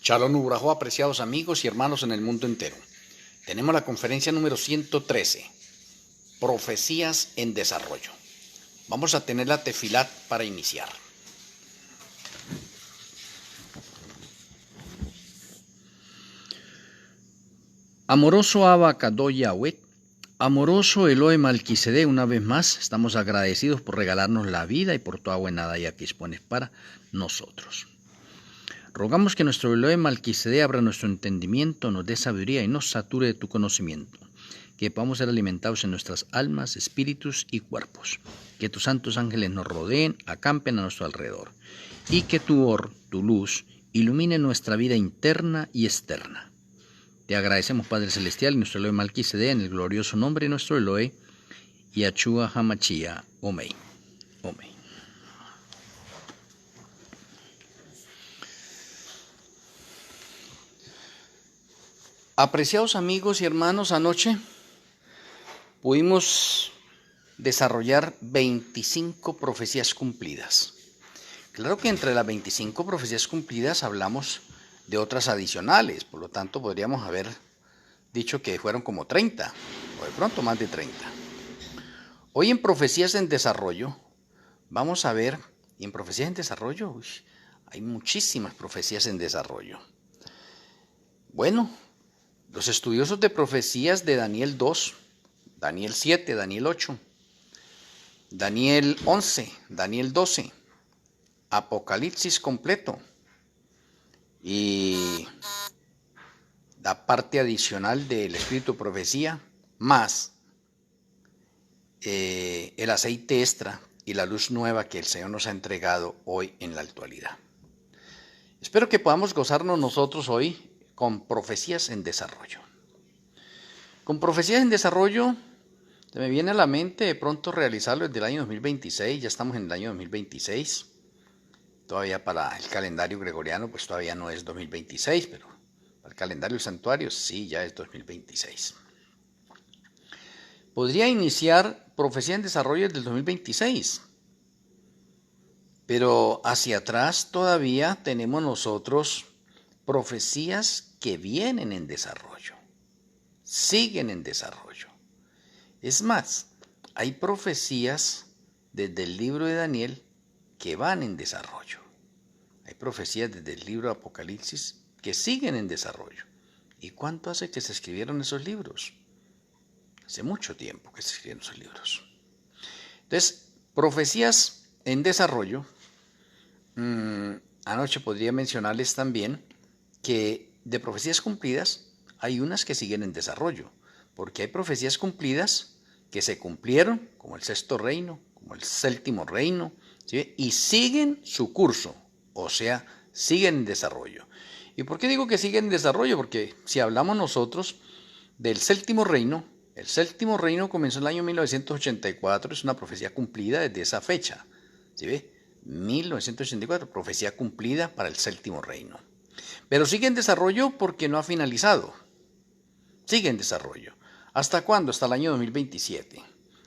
Shalom Ubrajo, apreciados amigos y hermanos en el mundo entero. Tenemos la conferencia número 113, Profecías en Desarrollo. Vamos a tener la tefilat para iniciar. Amoroso Abba Kadosh Yahweh, amoroso Elohe Malquisedec, una vez más estamos agradecidos por regalarnos la vida y por toda buena daya que dispones para nosotros. Rogamos que nuestro Elohe Malquisedec abra nuestro entendimiento, nos dé sabiduría y nos sature de tu conocimiento, que podamos ser alimentados en nuestras almas, espíritus y cuerpos, que tus santos ángeles nos rodeen, acampen a nuestro alrededor, y que tu luz, ilumine nuestra vida interna y externa. Te agradecemos, Padre Celestial, y nuestro Elohe Malquisedec, en el glorioso nombre de nuestro Elohe, Yahshua HaMashiach, Amén. Amén. Apreciados amigos y hermanos, anoche pudimos desarrollar 25 profecías cumplidas. Claro que entre las 25 profecías cumplidas hablamos de otras adicionales, por lo tanto podríamos haber dicho que fueron como 30, o de pronto más de 30. Hoy en Profecías en Desarrollo vamos a ver, y en Profecías en Desarrollo hay muchísimas profecías en desarrollo. Bueno, los estudiosos de profecías de Daniel 2, Daniel 7, Daniel 8, Daniel 11, Daniel 12, Apocalipsis completo y la parte adicional del espíritu de profecía, más el aceite extra y la luz nueva que el Señor nos ha entregado hoy en la actualidad. Espero que podamos gozarnos nosotros hoy con profecías en desarrollo. Con profecías en desarrollo se me viene a la mente de pronto realizarlo desde el año 2026, ya estamos en el año 2026. Todavía para el calendario gregoriano pues todavía no es 2026, pero para el calendario del santuario sí, ya es 2026. Podría iniciar profecía en desarrollo desde el 2026, pero hacia atrás todavía tenemos nosotros profecías que vienen en desarrollo, siguen en desarrollo. Es más, hay profecías desde el libro de Daniel que van en desarrollo. Hay profecías desde el libro de Apocalipsis que siguen en desarrollo. ¿Y cuánto hace que se escribieron esos libros? Hace mucho tiempo que se escribieron esos libros. Entonces, profecías en desarrollo, anoche podría mencionarles también que de profecías cumplidas hay unas que siguen en desarrollo, porque hay profecías cumplidas que se cumplieron, como el sexto reino, como el séptimo reino, ¿sí? Y siguen su curso, o sea, siguen en desarrollo. ¿Y por qué digo que siguen en desarrollo? Porque si hablamos nosotros del séptimo reino, el séptimo reino comenzó en el año 1984, es una profecía cumplida desde esa fecha, ¿sí ve? 1984, profecía cumplida para el séptimo reino. Pero sigue en desarrollo porque no ha finalizado. Sigue en desarrollo. ¿Hasta cuándo? Hasta el año 2027.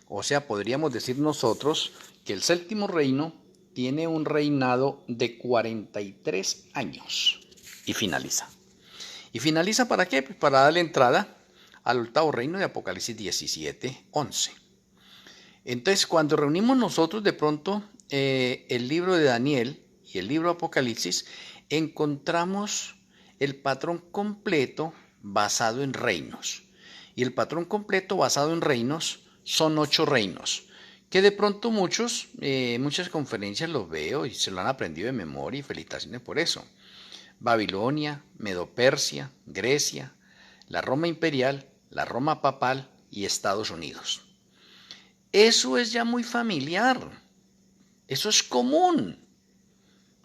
O sea, podríamos decir nosotros que el séptimo reino tiene un reinado de 43 años y finaliza. ¿Y finaliza para qué? Pues para darle entrada al octavo reino de Apocalipsis 17, 11. Entonces, cuando reunimos nosotros de pronto el libro de Daniel y el libro de Apocalipsis, encontramos el patrón completo basado en reinos. Y el patrón completo basado en reinos son 8 reinos, que de pronto muchas conferencias los veo y se lo han aprendido de memoria y felicitaciones por eso. Babilonia, Medo-Persia, Grecia, la Roma imperial, la Roma papal y Estados Unidos. Eso es ya muy familiar, eso es común.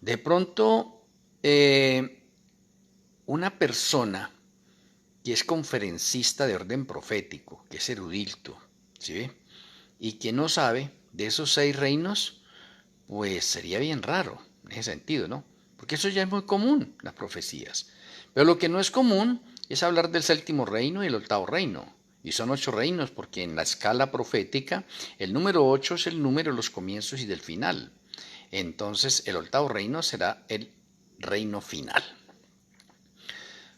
De pronto, una persona que es conferencista de orden profético, que es erudito, ¿sí? Y que no sabe de esos 6 reinos, pues sería bien raro en ese sentido, ¿no? Porque eso ya es muy común, las profecías. Pero lo que no es común es hablar del séptimo reino y el octavo reino. Y son 8 reinos, porque en la escala profética el número 8 es el número de los comienzos y del final. Entonces el octavo reino será el reino final.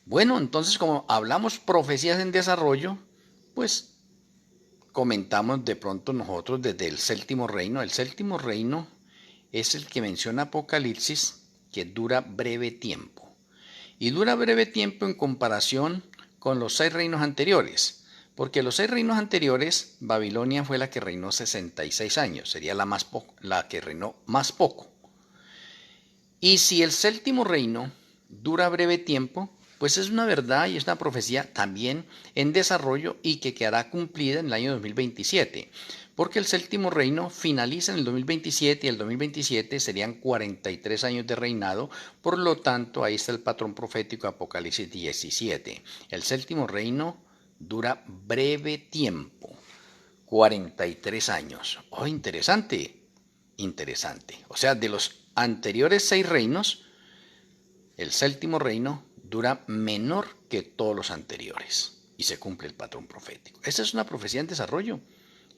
Bueno, entonces como hablamos profecías en desarrollo, pues comentamos de pronto nosotros desde el séptimo reino. El séptimo reino es el que menciona Apocalipsis, que dura breve tiempo. Y dura breve tiempo en comparación con los 6 reinos anteriores, porque los 6 reinos anteriores, Babilonia fue la que reinó 66 años, sería la que reinó más poco. Y si el séptimo reino dura breve tiempo, pues es una verdad y es una profecía también en desarrollo y que quedará cumplida en el año 2027, porque el séptimo reino finaliza en el 2027 y el 2027 serían 43 años de reinado, por lo tanto ahí está el patrón profético Apocalipsis 17. El séptimo reino dura breve tiempo, 43 años. Oh, interesante, interesante. O sea, de los anteriores 6 reinos, el séptimo reino dura menor que todos los anteriores y se cumple el patrón profético. Esta es una profecía en desarrollo.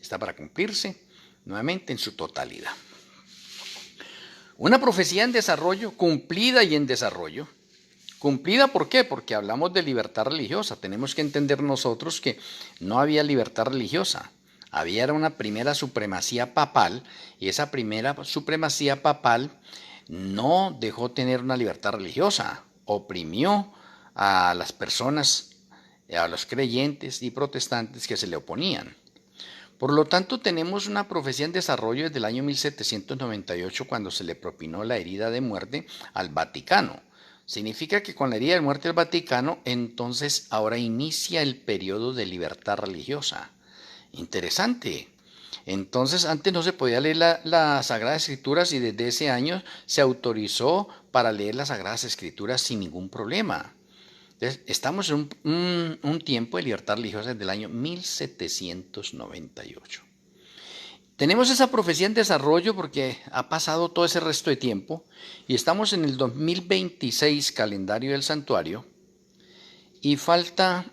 Está para cumplirse nuevamente en su totalidad. Una profecía en desarrollo, cumplida y en desarrollo. Cumplida, ¿por qué? Porque hablamos de libertad religiosa. Tenemos que entender nosotros que no había libertad religiosa. Había una primera supremacía papal y esa primera supremacía papal no dejó tener una libertad religiosa. Oprimió a las personas, a los creyentes y protestantes que se le oponían. Por lo tanto, tenemos una profecía en desarrollo desde el año 1798 cuando se le propinó la herida de muerte al Vaticano. Significa que con la herida de muerte al Vaticano, entonces ahora inicia el periodo de libertad religiosa. Interesante. Entonces antes no se podía leer las Sagradas Escrituras y desde ese año se autorizó para leer las Sagradas Escrituras sin ningún problema. Entonces, estamos en un tiempo de libertad religiosa desde el año 1798. Tenemos esa profecía en desarrollo porque ha pasado todo ese resto de tiempo y estamos en el 2026 calendario del santuario y falta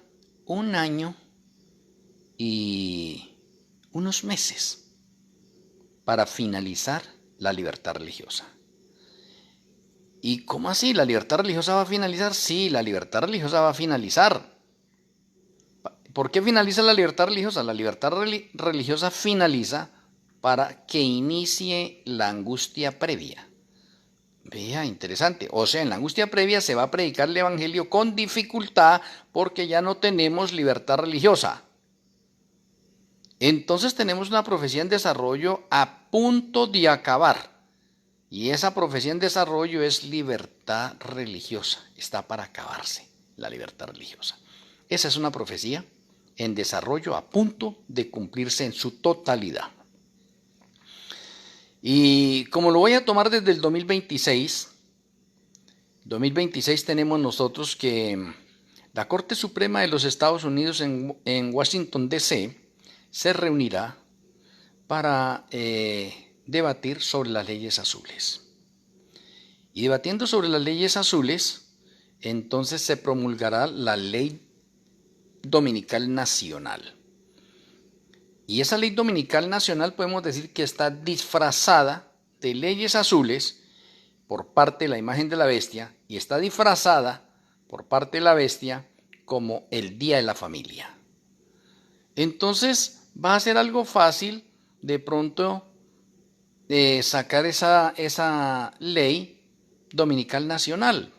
un año y unos meses para finalizar la libertad religiosa. ¿Y cómo así? ¿La libertad religiosa va a finalizar? Sí, la libertad religiosa va a finalizar. ¿Por qué finaliza la libertad religiosa? La libertad religiosa finaliza para que inicie la angustia previa. Vea, interesante. O sea, en la angustia previa se va a predicar el evangelio con dificultad porque ya no tenemos libertad religiosa. Entonces tenemos una profecía en desarrollo a punto de acabar. Y esa profecía en desarrollo es libertad religiosa. Está para acabarse la libertad religiosa. Esa es una profecía en desarrollo a punto de cumplirse en su totalidad. Y como lo voy a tomar desde el 2026 tenemos nosotros que la Corte Suprema de los Estados Unidos en Washington, D.C. se reunirá para debatir sobre las leyes azules. Y debatiendo sobre las leyes azules, entonces se promulgará la Ley Dominical Nacional. Y esa Ley Dominical Nacional podemos decir que está disfrazada de leyes azules por parte de la imagen de la bestia y está disfrazada por parte de la bestia como el Día de la Familia. Entonces va a ser algo fácil de pronto sacar esa ley dominical nacional.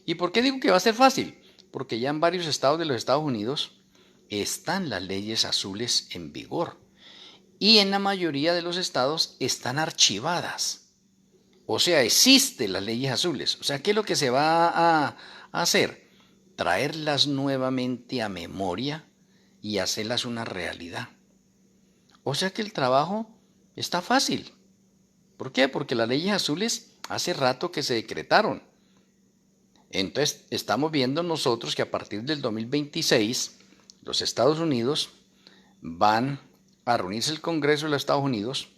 ¿Y por qué digo que va a ser fácil? Porque ya en varios estados de los Estados Unidos están las leyes azules en vigor y en la mayoría de los estados están archivadas. O sea, existen las leyes azules. O sea, ¿qué es lo que se va a hacer? Traerlas nuevamente a memoria y hacerlas una realidad. O sea que el trabajo está fácil. ¿Por qué? Porque las leyes azules hace rato que se decretaron. Entonces estamos viendo nosotros que a partir del 2026 los Estados Unidos van a reunirse el Congreso de los Estados Unidos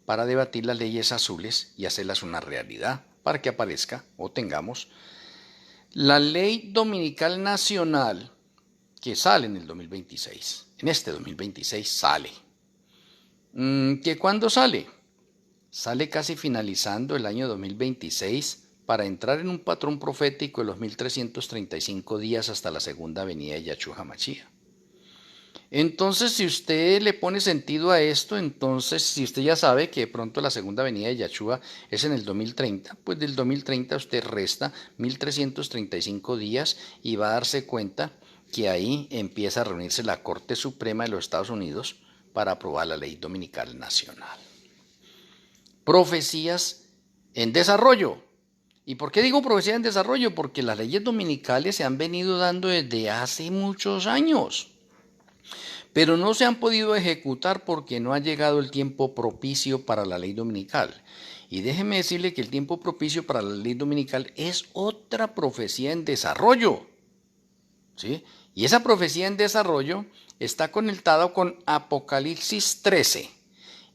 para debatir las leyes azules y hacerlas una realidad para que aparezca o tengamos la Ley Dominical Nacional que sale en el 2026. En este 2026 sale. ¿Que cuándo sale? Sale casi finalizando el año 2026 para entrar en un patrón profético de los 1335 días hasta la segunda venida de Yahshua HaMashiach. Entonces, si usted le pone sentido a esto, entonces, si usted ya sabe que de pronto la segunda venida de Yahshua es en el 2030, pues del 2030 usted resta 1335 días y va a darse cuenta que ahí empieza a reunirse la Corte Suprema de los Estados Unidos para aprobar la Ley Dominical Nacional. Profecías en desarrollo. ¿Y por qué digo profecías en desarrollo? Porque las leyes dominicales se han venido dando desde hace muchos años, pero no se han podido ejecutar porque no ha llegado el tiempo propicio para la ley dominical. Y déjeme decirle que el tiempo propicio para la ley dominical es otra profecía en desarrollo, ¿sí? Y esa profecía en desarrollo está conectada con Apocalipsis 13.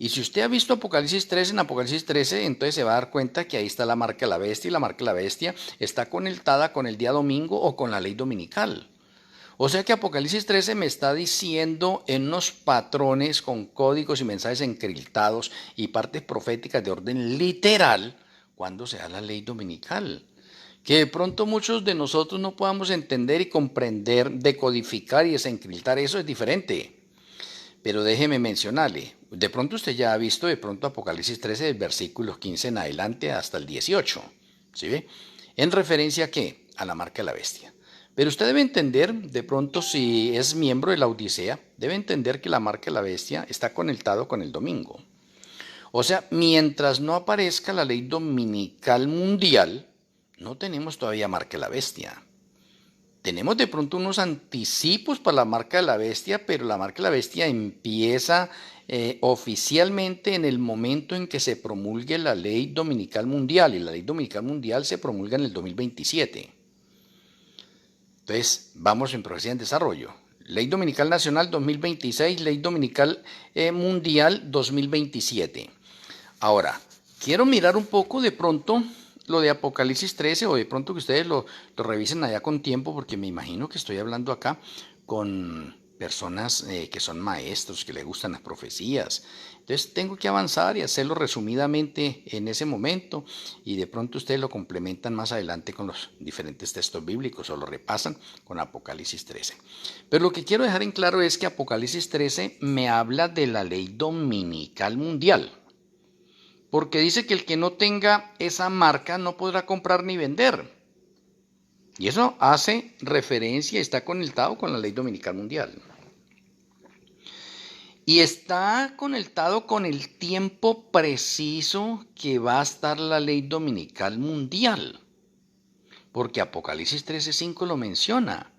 Y si usted ha visto Apocalipsis 13, en Apocalipsis 13, entonces se va a dar cuenta que ahí está la marca de la bestia, y la marca de la bestia está conectada con el día domingo o con la ley dominical. O sea que Apocalipsis 13 me está diciendo en unos patrones con códigos y mensajes encriptados y partes proféticas de orden literal cuando se da la ley dominical. Que de pronto muchos de nosotros no podamos entender y comprender, decodificar y desencriptar, eso es diferente. Pero déjeme mencionarle, de pronto usted ya ha visto de pronto Apocalipsis 13 del versículo 15 en adelante hasta el 18, ¿sí ve? ¿En referencia a qué? A la marca de la bestia. Pero usted debe entender, de pronto si es miembro de la Odisea, debe entender que la marca de la bestia está conectado con el domingo. O sea, mientras no aparezca la ley dominical mundial, no tenemos todavía marca de la bestia. Tenemos de pronto unos anticipos para la marca de la bestia, pero la marca de la bestia empieza oficialmente en el momento en que se promulgue la ley dominical mundial, y la ley dominical mundial se promulga en el 2027. Entonces, vamos en profecía en desarrollo. Ley Dominical Nacional 2026, Ley Dominical Mundial 2027. Ahora, quiero mirar un poco de pronto lo de Apocalipsis 13, o de pronto que ustedes lo revisen allá con tiempo, porque me imagino que estoy hablando acá con personas que son maestros, que les gustan las profecías. Entonces tengo que avanzar y hacerlo resumidamente en ese momento, y de pronto ustedes lo complementan más adelante con los diferentes textos bíblicos o lo repasan con Apocalipsis 13. Pero lo que quiero dejar en claro es que Apocalipsis 13 me habla de la ley dominical mundial, porque dice que el que no tenga esa marca no podrá comprar ni vender. Y eso hace referencia, está conectado con la ley dominical mundial. Y está conectado con el tiempo preciso que va a estar la ley dominical mundial. Porque Apocalipsis 13:5 lo menciona.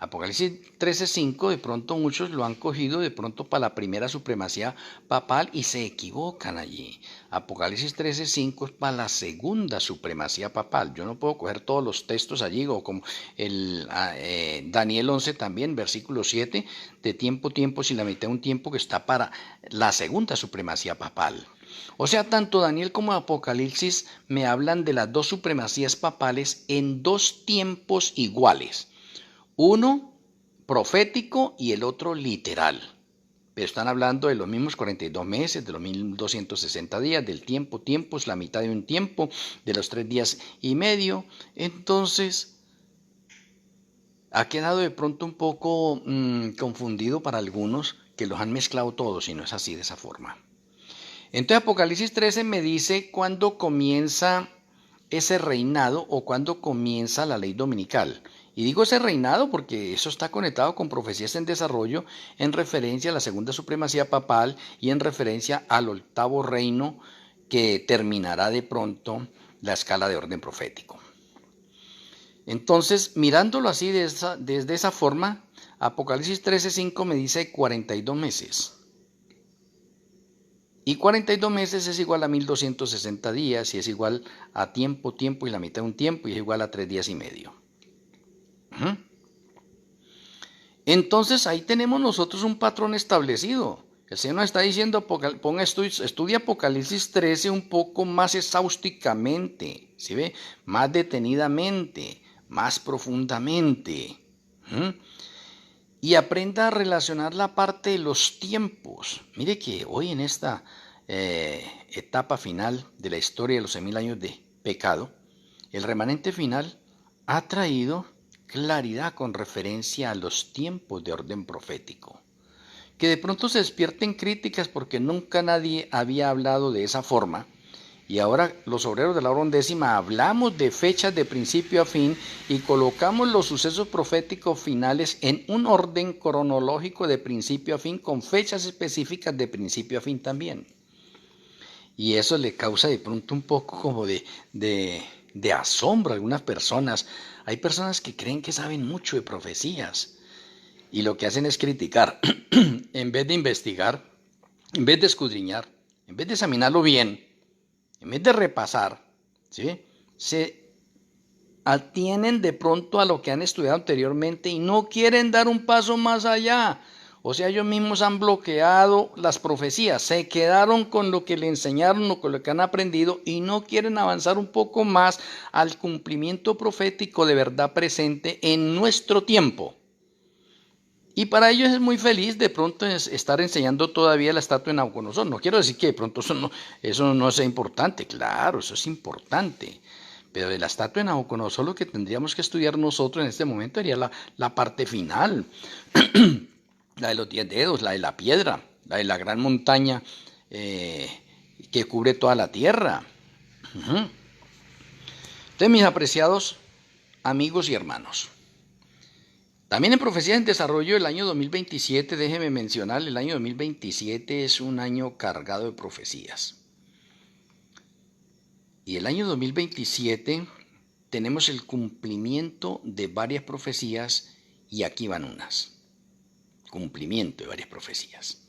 Apocalipsis 13:5 de pronto muchos lo han cogido de pronto para la primera supremacía papal y se equivocan allí. Apocalipsis 13:5 es para la segunda supremacía papal. Yo no puedo coger todos los textos allí, o como el Daniel 11 también, versículo 7, de tiempo, si la mitad de un tiempo, que está para la segunda supremacía papal. O sea, tanto Daniel como Apocalipsis me hablan de las dos supremacías papales en dos tiempos iguales. Uno profético y el otro literal. Pero están hablando de los mismos 42 meses, de los 1260 días, del tiempo es la mitad de un tiempo, de los 3 días y medio. Entonces, ha quedado de pronto un poco confundido para algunos, que los han mezclado todos, y no es así, de esa forma. Entonces Apocalipsis 13 me dice cuándo comienza ese reinado o cuándo comienza la ley dominical. Y digo ese reinado porque eso está conectado con profecías en desarrollo, en referencia a la segunda supremacía papal y en referencia al octavo reino, que terminará de pronto la escala de orden profético. Entonces, mirándolo así desde esa forma, Apocalipsis 13:5 me dice 42 meses. Y 42 meses es igual a 1260 días, y es igual a tiempo y la mitad de un tiempo, y es igual a 3 días y medio. Entonces ahí tenemos nosotros un patrón establecido. El Señor nos está diciendo, estudia Apocalipsis 13 un poco más exhaustivamente, ¿sí ve? Más detenidamente, más profundamente. Y aprenda a relacionar la parte de los tiempos. Mire que hoy, en esta etapa final de la historia de los 1000 años de pecado, el remanente final ha traído claridad con referencia a los tiempos de orden profético. Que de pronto se despierten críticas porque nunca nadie había hablado de esa forma. Y ahora los obreros de la hora undécima hablamos de fechas de principio a fin y colocamos los sucesos proféticos finales en un orden cronológico de principio a fin con fechas específicas de principio a fin también. Y eso le causa de pronto un poco como de asombro a algunas personas. Hay personas que creen que saben mucho de profecías y lo que hacen es criticar en vez de investigar, en vez de escudriñar, en vez de examinarlo bien. En vez de repasar, ¿sí?, se atienen de pronto a lo que han estudiado anteriormente y no quieren dar un paso más allá. O sea, ellos mismos han bloqueado las profecías, se quedaron con lo que le enseñaron o con lo que han aprendido y no quieren avanzar un poco más al cumplimiento profético de verdad presente en nuestro tiempo. Y para ellos es muy feliz de pronto estar enseñando todavía la estatua de Nabucodonosor. No quiero decir que de pronto eso no sea importante. Claro, eso es importante. Pero de la estatua de Nabucodonosor lo que tendríamos que estudiar nosotros en este momento sería la parte final. La de los 10 dedos, la de la piedra, la de la gran montaña que cubre toda la tierra. Entonces, mis apreciados amigos y hermanos, también en Profecías en Desarrollo, el año 2027, déjeme mencionar, el año 2027 es un año cargado de profecías. Y el año 2027 tenemos el cumplimiento de varias profecías y aquí van unas. Cumplimiento de varias profecías.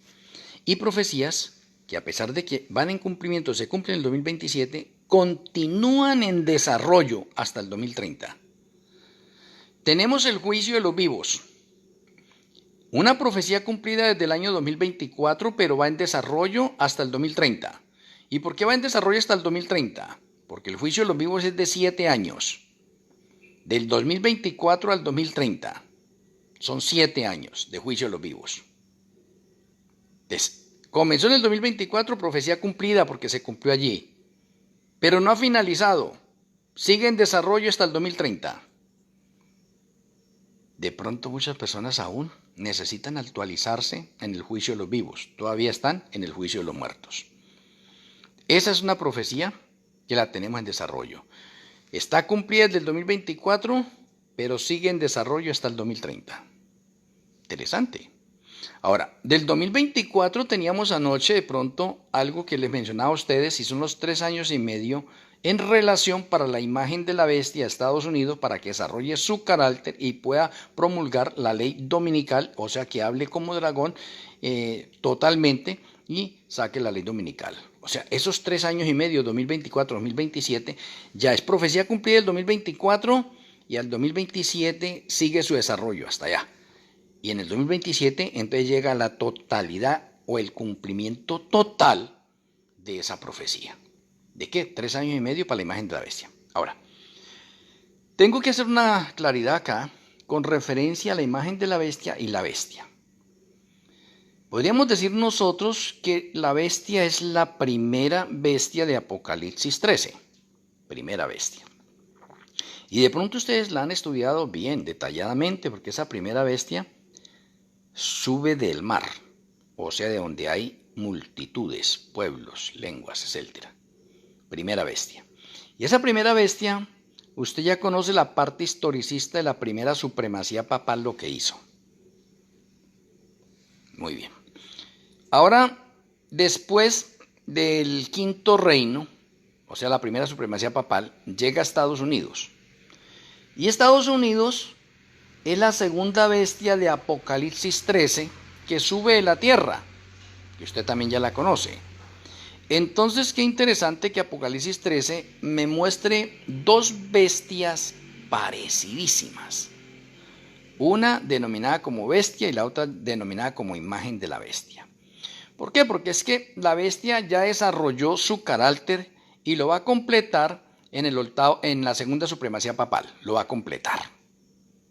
Y profecías que a pesar de que van en cumplimiento, se cumplen en el 2027, continúan en desarrollo hasta el 2030. Tenemos el juicio de los vivos, una profecía cumplida desde el año 2024, pero va en desarrollo hasta el 2030. ¿Y por qué va en desarrollo hasta el 2030? Porque el juicio de los vivos es de 7 años, del 2024 al 2030. Son 7 años de juicio de los vivos. Entonces, comenzó en el 2024, profecía cumplida porque se cumplió allí, pero no ha finalizado, sigue en desarrollo hasta el 2030. De pronto muchas personas aún necesitan actualizarse en el juicio de los vivos. Todavía están en el juicio de los muertos. Esa es una profecía que la tenemos en desarrollo. Está cumplida desde el 2024, pero sigue en desarrollo hasta el 2030. Interesante. Ahora, del 2024 teníamos anoche de pronto algo que les mencionaba a ustedes y son los 3 años y medio en relación para la imagen de la bestia de Estados Unidos para que desarrolle su carácter y pueda promulgar la ley dominical, o sea que hable como dragón totalmente y saque la ley dominical. O sea, esos 3 años y medio, 2024-2027, ya es profecía cumplida el 2024 y al 2027 sigue su desarrollo hasta allá. Y en el 2027 entonces llega la totalidad o el cumplimiento total de esa profecía. ¿De qué? 3 años y medio para la imagen de la bestia. Ahora, tengo que hacer una claridad acá con referencia a la imagen de la bestia y la bestia. Podríamos decir nosotros que la bestia es la primera bestia de Apocalipsis 13. Primera bestia. Y de pronto ustedes la han estudiado bien, detalladamente, porque esa primera bestia sube del mar, o sea, de donde hay multitudes, pueblos, lenguas, etc. Primera bestia. Y esa primera bestia, usted ya conoce la parte historicista de la primera supremacía papal, lo que hizo. Muy bien. Ahora, después del quinto reino, o sea, la primera supremacía papal, llega a Estados Unidos. Y Estados Unidos es la segunda bestia de Apocalipsis 13 que sube de la tierra, que usted también ya la conoce. Entonces, qué interesante que Apocalipsis 13 me muestre 2 bestias parecidísimas. Una denominada como bestia y la otra denominada como imagen de la bestia. ¿Por qué? Porque es que la bestia ya desarrolló su carácter y lo va a completar en la segunda supremacía papal. Lo va a completar.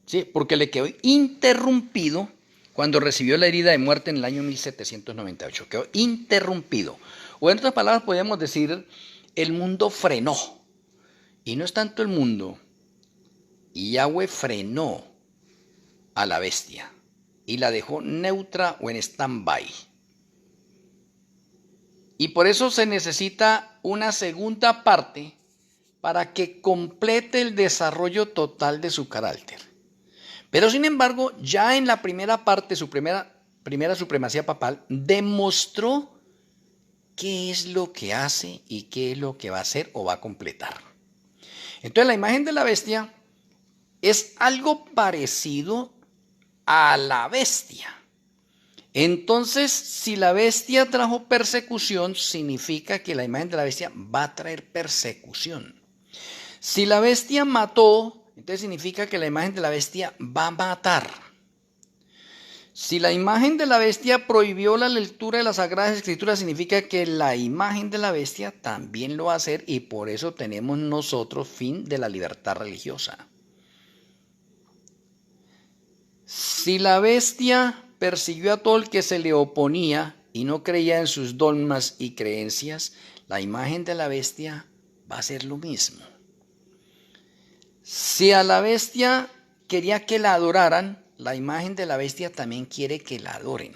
¿Sí? Porque le quedó interrumpido cuando recibió la herida de muerte en el año 1798. Quedó interrumpido. O en otras palabras podríamos decir, el mundo frenó. Y no es tanto el mundo. Y Yahweh frenó a la bestia y la dejó neutra o en stand-by. Y por eso se necesita una segunda parte para que complete el desarrollo total de su carácter. Pero sin embargo, ya en la primera parte, su primera supremacía papal, demostró qué es lo que hace y qué es lo que va a hacer o va a completar. Entonces la imagen de la bestia es algo parecido a la bestia. Entonces, si la bestia trajo persecución, significa que la imagen de la bestia va a traer persecución. Si la bestia mató, entonces significa que la imagen de la bestia va a matar. Si la imagen de la bestia prohibió la lectura de las Sagradas Escrituras, significa que la imagen de la bestia también lo va a hacer y por eso tenemos nosotros fin de la libertad religiosa. Si la bestia persiguió a todo el que se le oponía y no creía en sus dogmas y creencias, la imagen de la bestia va a ser lo mismo. Si a la bestia quería que la adoraran, la imagen de la bestia también quiere que la adoren.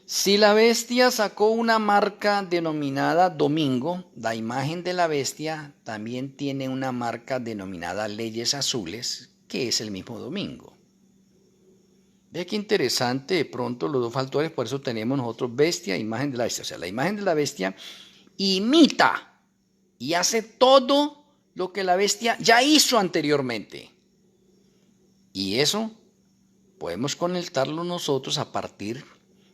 Si la bestia sacó una marca denominada domingo, la imagen de la bestia también tiene una marca denominada leyes azules, que es el mismo domingo. Ve qué interesante, de pronto los dos factores, por eso tenemos nosotros bestia e imagen de la bestia. O sea, la imagen de la bestia imita y hace todo lo que la bestia ya hizo anteriormente. Y eso podemos conectarlo nosotros a partir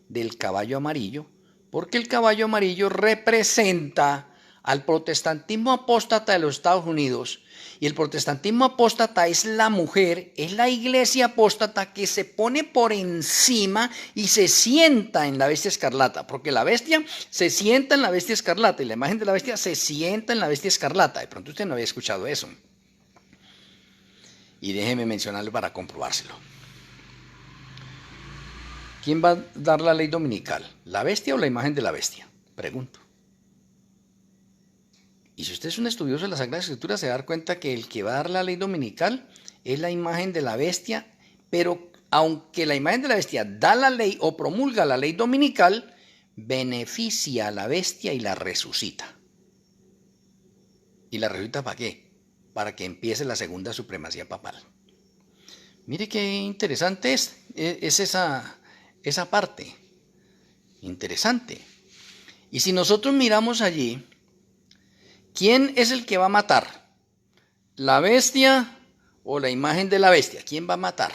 del caballo amarillo, porque el caballo amarillo representa al protestantismo apóstata de los Estados Unidos. Y el protestantismo apóstata es la mujer, es la iglesia apóstata que se pone por encima y se sienta en la bestia escarlata, porque la bestia se sienta en la bestia escarlata y la imagen de la bestia se sienta en la bestia escarlata. De pronto usted no había escuchado eso. Y déjeme mencionarlo para comprobárselo. ¿Quién va a dar la ley dominical? ¿La bestia o la imagen de la bestia? Pregunto. Y si usted es un estudioso de la Sagrada Escritura, se va a dar cuenta que el que va a dar la ley dominical es la imagen de la bestia, pero aunque la imagen de la bestia da la ley o promulga la ley dominical, beneficia a la bestia y la resucita. ¿Y la resucita para qué? Para que empiece la segunda supremacía papal. Mire qué interesante es esa parte. Interesante. Y si nosotros miramos allí, ¿quién es el que va a matar? ¿La bestia o la imagen de la bestia? ¿Quién va a matar?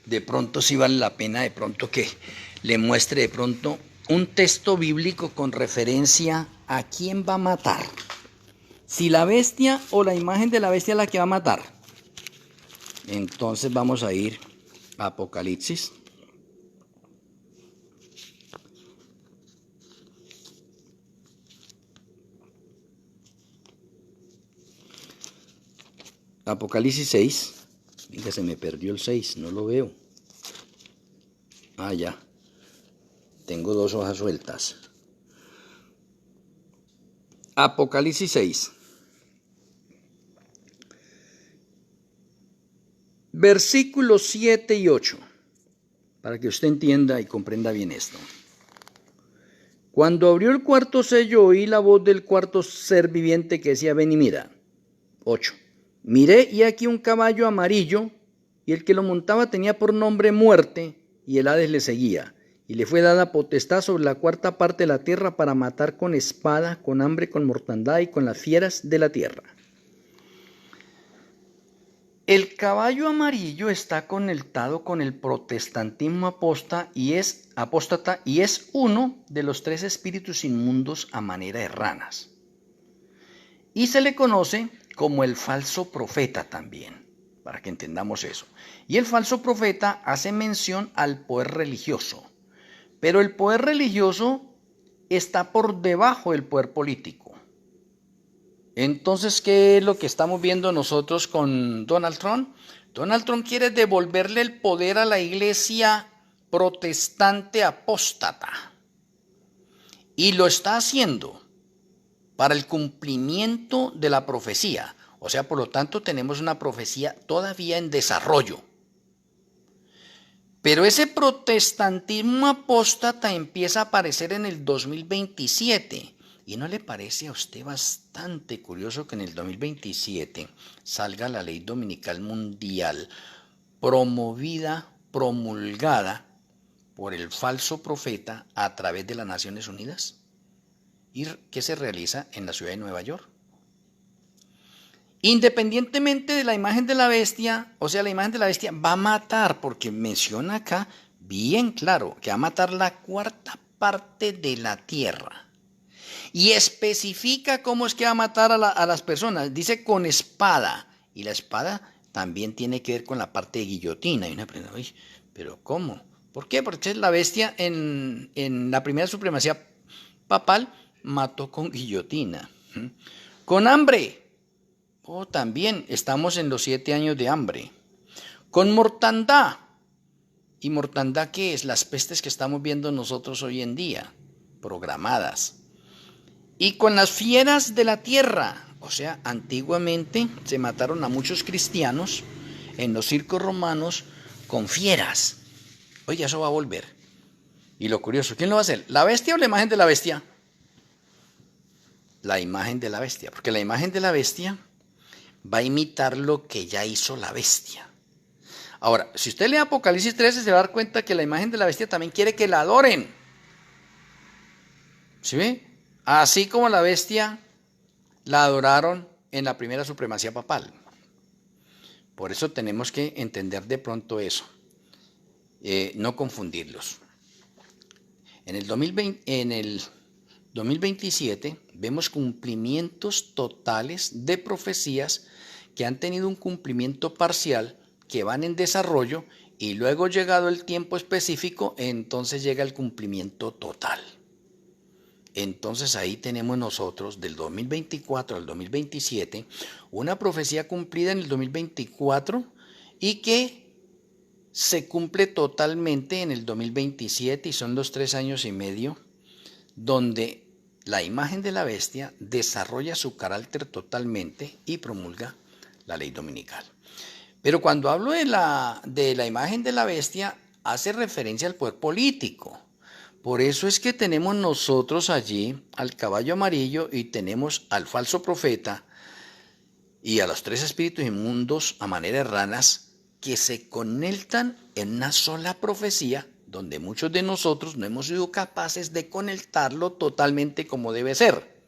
De pronto sí vale la pena de pronto que le muestre de pronto un texto bíblico con referencia a quién va a matar. Si la bestia o la imagen de la bestia es la que va a matar. Entonces vamos a ir a Apocalipsis. Apocalipsis 6. Venga, se me perdió el 6, no lo veo. Ah, ya. Tengo dos hojas sueltas. Apocalipsis 6. Versículos 7 y 8. Para que usted entienda y comprenda bien esto. Cuando abrió el cuarto sello, oí la voz del cuarto ser viviente que decía: ven y mira. 8. Miré y aquí un caballo amarillo, y el que lo montaba tenía por nombre Muerte, y el Hades le seguía. Y le fue dada potestad sobre la cuarta parte de la tierra para matar con espada, con hambre, con mortandad y con las fieras de la tierra. El caballo amarillo está conectado con el protestantismo apóstata y es uno de los tres espíritus inmundos a manera de ranas. Y se le conoce como el falso profeta también, para que entendamos eso. Y el falso profeta hace mención al poder religioso, pero el poder religioso está por debajo del poder político. Entonces, ¿qué es lo que estamos viendo nosotros con Donald Trump? Donald Trump quiere devolverle el poder a la iglesia protestante apóstata. Y lo está haciendo. para el cumplimiento de la profecía. O sea, por lo tanto, tenemos una profecía todavía en desarrollo. Pero ese protestantismo apóstata empieza a aparecer en el 2027. ¿Y no le parece a usted bastante curioso que en el 2027 salga la ley dominical mundial promulgada por el falso profeta a través de las Naciones Unidas? ¿Y qué se realiza en la ciudad de Nueva York? Independientemente de la imagen de la bestia, o sea, la imagen de la bestia va a matar, porque menciona acá bien claro que va a matar la cuarta parte de la tierra. Y especifica cómo es que va a matar a las personas. Dice con espada. Y la espada también tiene que ver con la parte de guillotina. Y una pregunta, ¿pero cómo? ¿Por qué? Porque la bestia en la primera supremacía papal mató con guillotina. Con hambre. También estamos en los 7 años de hambre. Con mortandad. ¿Y mortandad qué es? Las pestes que estamos viendo nosotros hoy en día, programadas. Y con las fieras de la tierra. O sea, antiguamente se mataron a muchos cristianos en los circos romanos con fieras. Oye, eso va a volver. Y lo curioso, ¿quién lo va a hacer? ¿La bestia o la imagen de la bestia? La imagen de la bestia. Porque la imagen de la bestia va a imitar lo que ya hizo la bestia. Ahora, si usted lee Apocalipsis 13, se va a dar cuenta que la imagen de la bestia también quiere que la adoren. ¿Sí ve? Así como la bestia la adoraron en la primera supremacía papal. Por eso tenemos que entender de pronto eso. No confundirlos. En el 2027 vemos cumplimientos totales de profecías que han tenido un cumplimiento parcial, que van en desarrollo, y luego, llegado el tiempo específico, entonces llega el cumplimiento total. Entonces ahí tenemos nosotros del 2024 al 2027 una profecía cumplida en el 2024 y que se cumple totalmente en el 2027, y son los 3 años y medio donde la imagen de la bestia desarrolla su carácter totalmente y promulga la ley dominical. Pero cuando hablo de la imagen de la bestia, hace referencia al poder político. Por eso es que tenemos nosotros allí al caballo amarillo y tenemos al falso profeta y a los 3 espíritus inmundos a manera de ranas que se conectan en una sola profecía, donde muchos de nosotros no hemos sido capaces de conectarlo totalmente como debe ser.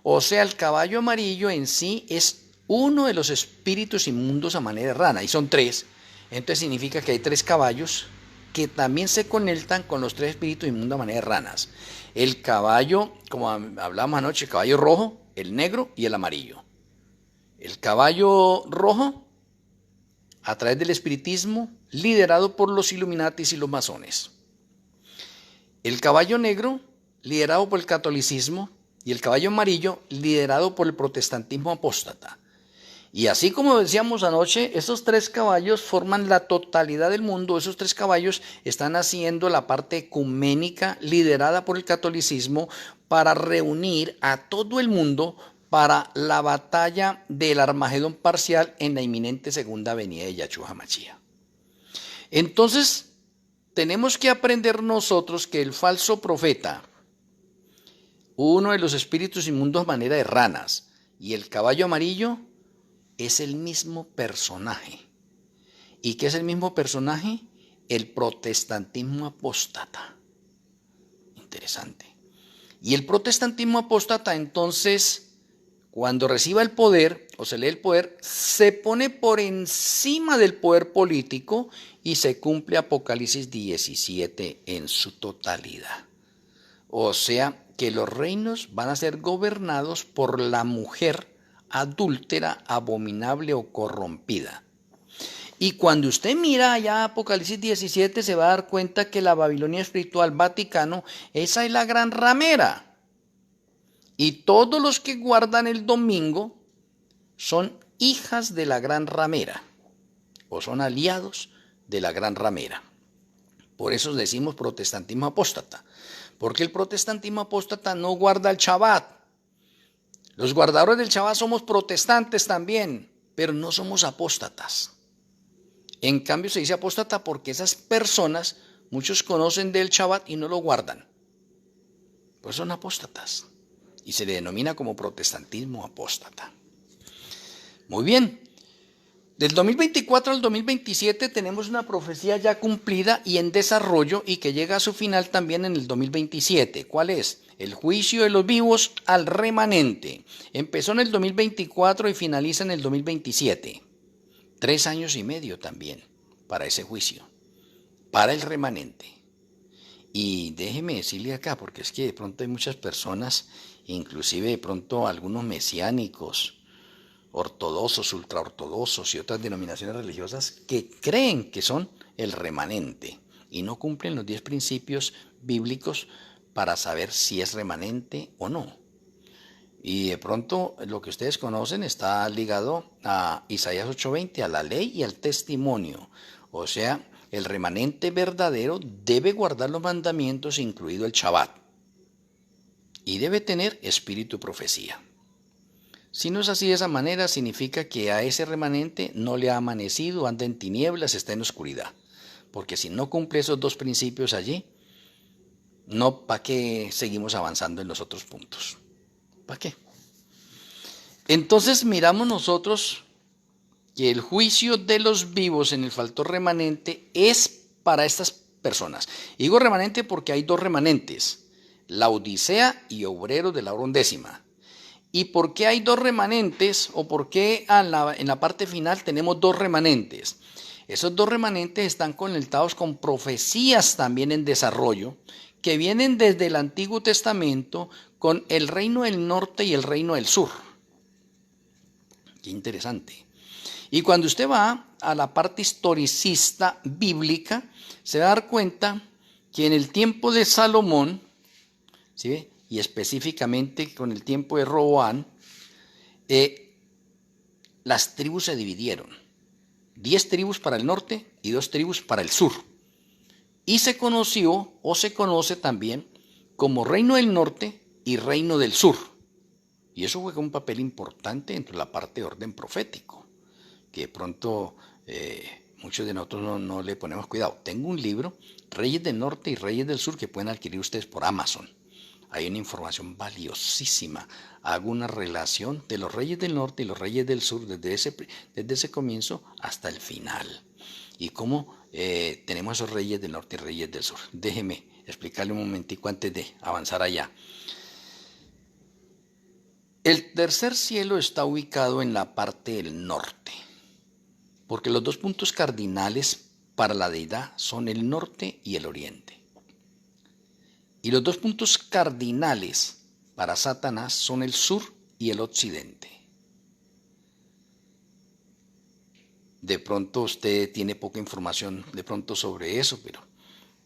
O sea, el caballo amarillo en sí es uno de los espíritus inmundos a manera de rana, y son 3. Entonces significa que hay 3 caballos que también se conectan con los 3 espíritus inmundos a manera de ranas. El caballo, como hablamos anoche, el caballo rojo, el negro y el amarillo. El caballo rojo, a través del espiritismo, liderado por los Illuminatis y los masones. El caballo negro, liderado por el catolicismo, y el caballo amarillo, liderado por el protestantismo apóstata. Y así como decíamos anoche, esos 3 caballos forman la totalidad del mundo. Esos 3 caballos están haciendo la parte ecuménica liderada por el catolicismo para reunir a todo el mundo para la batalla del Armagedón parcial en la inminente segunda venida de Yahshua HaMashiach. Entonces, tenemos que aprender nosotros que el falso profeta, uno de los espíritus inmundos a manera de ranas, y el caballo amarillo es el mismo personaje. ¿Y qué es el mismo personaje? El protestantismo apóstata. Interesante. Y el protestantismo apóstata, entonces, cuando reciba el poder, o se lee el poder, se pone por encima del poder político y se cumple Apocalipsis 17 en su totalidad. O sea, que los reinos van a ser gobernados por la mujer adúltera, abominable o corrompida. Y cuando usted mira allá Apocalipsis 17, se va a dar cuenta que la Babilonia espiritual, Vaticano, esa es la gran ramera. Y todos los que guardan el domingo son hijas de la gran ramera, o son aliados de la gran ramera. Por eso decimos protestantismo apóstata, porque el protestantismo apóstata no guarda el Shabbat. Los guardadores del Shabbat somos protestantes también, pero no somos apóstatas. En cambio se dice apóstata porque esas personas, muchos conocen del Shabbat y no lo guardan. Pues son apóstatas. Y se le denomina como protestantismo apóstata. Muy bien. Del 2024 al 2027 tenemos una profecía ya cumplida y en desarrollo y que llega a su final también en el 2027. ¿Cuál es? El juicio de los vivos al remanente. Empezó en el 2024 y finaliza en el 2027. 3 años y medio también para ese juicio, para el remanente. Y déjeme decirle acá, porque es que de pronto hay muchas personas, inclusive de pronto algunos mesiánicos, ortodoxos, ultraortodoxos y otras denominaciones religiosas que creen que son el remanente y no cumplen los 10 principios bíblicos para saber si es remanente o no. Y de pronto lo que ustedes conocen está ligado a Isaías 8:20, a la ley y al testimonio. O sea, el remanente verdadero debe guardar los mandamientos, incluido el Shabbat, y debe tener espíritu de profecía. Si no es así de esa manera, significa que a ese remanente no le ha amanecido, anda en tinieblas, está en oscuridad. Porque si no cumple esos 2 principios allí, no, ¿para qué seguimos avanzando en los otros puntos? ¿Para qué? Entonces miramos nosotros que el juicio de los vivos en el factor remanente es para estas personas. Y digo remanente porque hay 2 remanentes, la Odisea y Obreros de la hora 11. ¿Y por qué hay 2 remanentes o por qué en la parte final tenemos 2 remanentes? Esos 2 remanentes están conectados con profecías también en desarrollo que vienen desde el Antiguo Testamento con el reino del norte y el reino del sur. Qué interesante. Y cuando usted va a la parte historicista bíblica, se va a dar cuenta que en el tiempo de Salomón, ¿sí?, y específicamente con el tiempo de Roboam, las tribus se dividieron. 10 tribus para el norte y 2 tribus para el sur. Y se conoció o se conoce también como reino del norte y reino del sur. Y eso juega un papel importante dentro de la parte de orden profético, que de pronto muchos de nosotros no le ponemos cuidado. Tengo un libro, Reyes del Norte y Reyes del Sur, que pueden adquirir ustedes por Amazon. Hay una información valiosísima. Hago una relación de los reyes del norte y los reyes del sur desde ese comienzo hasta el final. Y cómo tenemos esos reyes del norte y reyes del sur. Déjeme explicarle un momentico antes de avanzar allá. El tercer cielo está ubicado en la parte del norte, porque los 2 puntos cardinales para la deidad son el norte y el oriente. Y los 2 puntos cardinales para Satanás son el sur y el occidente. De pronto usted tiene poca información de pronto sobre eso, pero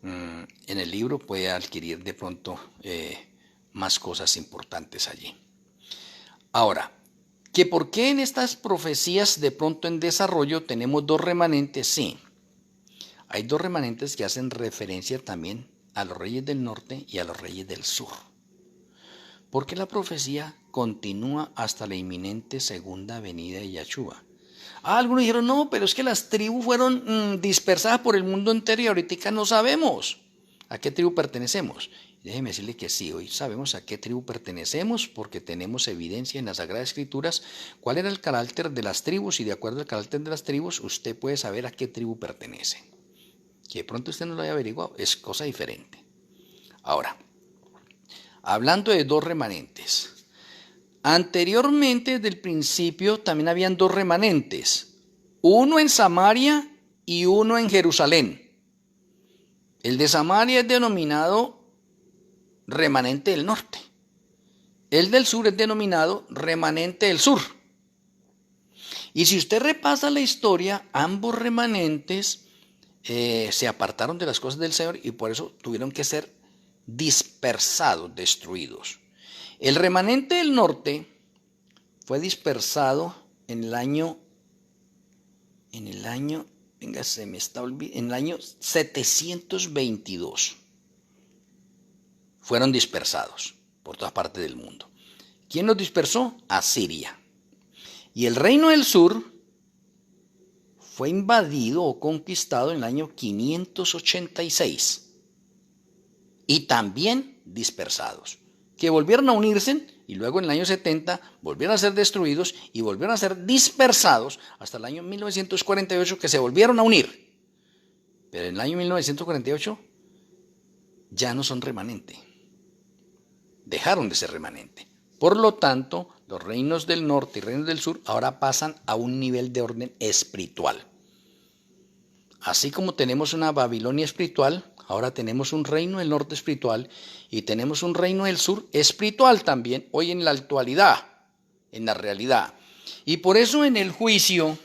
en el libro puede adquirir de pronto más cosas importantes allí. Ahora, ¿que por qué en estas profecías de pronto en desarrollo tenemos 2 remanentes? Sí, hay 2 remanentes que hacen referencia también a los reyes del norte y a los reyes del sur. Porque la profecía continúa hasta la inminente segunda venida de Yahshua. Algunos dijeron, no, pero es que las tribus fueron dispersadas por el mundo entero y ahorita no sabemos a qué tribu pertenecemos. Déjeme decirle que sí, hoy sabemos a qué tribu pertenecemos porque tenemos evidencia en las Sagradas Escrituras cuál era el carácter de las tribus y de acuerdo al carácter de las tribus usted puede saber a qué tribu pertenece. Que de pronto usted no lo haya averiguado, es cosa diferente. Ahora, hablando de 2 remanentes. Anteriormente, desde el principio, también habían 2 remanentes. Uno en Samaria y uno en Jerusalén. El de Samaria es denominado remanente del norte. El del sur es denominado remanente del sur. Y si usted repasa la historia, ambos remanentes se apartaron de las cosas del Señor y por eso tuvieron que ser dispersados, destruidos. El remanente del norte fue dispersado en el año 722. Fueron dispersados por todas partes del mundo. ¿Quién los dispersó? Asiria. Y el reino del sur fue invadido o conquistado en el año 586 y también dispersados, que volvieron a unirse y luego en el año 70 volvieron a ser destruidos y volvieron a ser dispersados hasta el año 1948, que se volvieron a unir. Pero en el año 1948 ya no son remanente, dejaron de ser remanente. Por lo tanto, los reinos del norte y reinos del sur ahora pasan a un nivel de orden espiritual. Así como tenemos una Babilonia espiritual, ahora tenemos un reino del norte espiritual y tenemos un reino del sur espiritual también, hoy en la actualidad, en la realidad. Y por eso en el juicio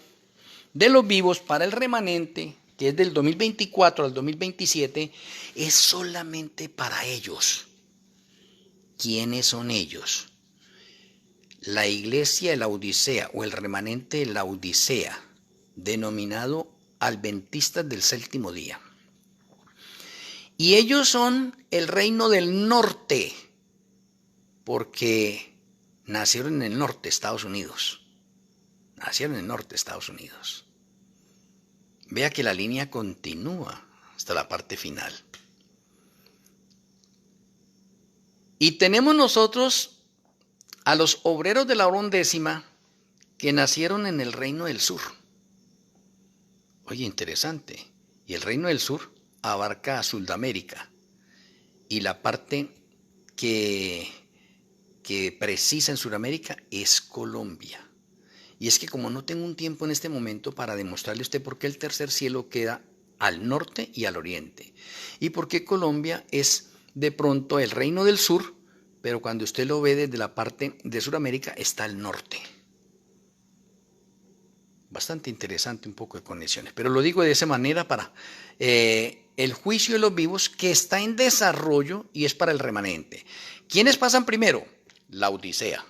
de los vivos para el remanente, que es del 2024 al 2027, es solamente para ellos. ¿Quiénes son ellos? La iglesia de la Odisea o el remanente de la Odisea, denominado adventistas del séptimo día. Y ellos son el reino del norte, porque nacieron en el norte de Estados Unidos. Nacieron en el norte de Estados Unidos. Vea que la línea continúa hasta la parte final. Y tenemos nosotros a los obreros de la hora undécima que nacieron en el reino del sur. Oye, interesante. Y el reino del sur abarca a Sudamérica. Y la parte que precisa en Sudamérica es Colombia. Y es que como no tengo un tiempo en este momento para demostrarle a usted por qué el tercer cielo queda al norte y al oriente. Y por qué Colombia es de pronto el reino del sur, pero cuando usted lo ve desde la parte de Sudamérica está al norte. Bastante interesante, un poco de conexiones. Pero lo digo de esa manera para el juicio de los vivos que está en desarrollo y es para el remanente. ¿Quiénes pasan primero? La Odisea.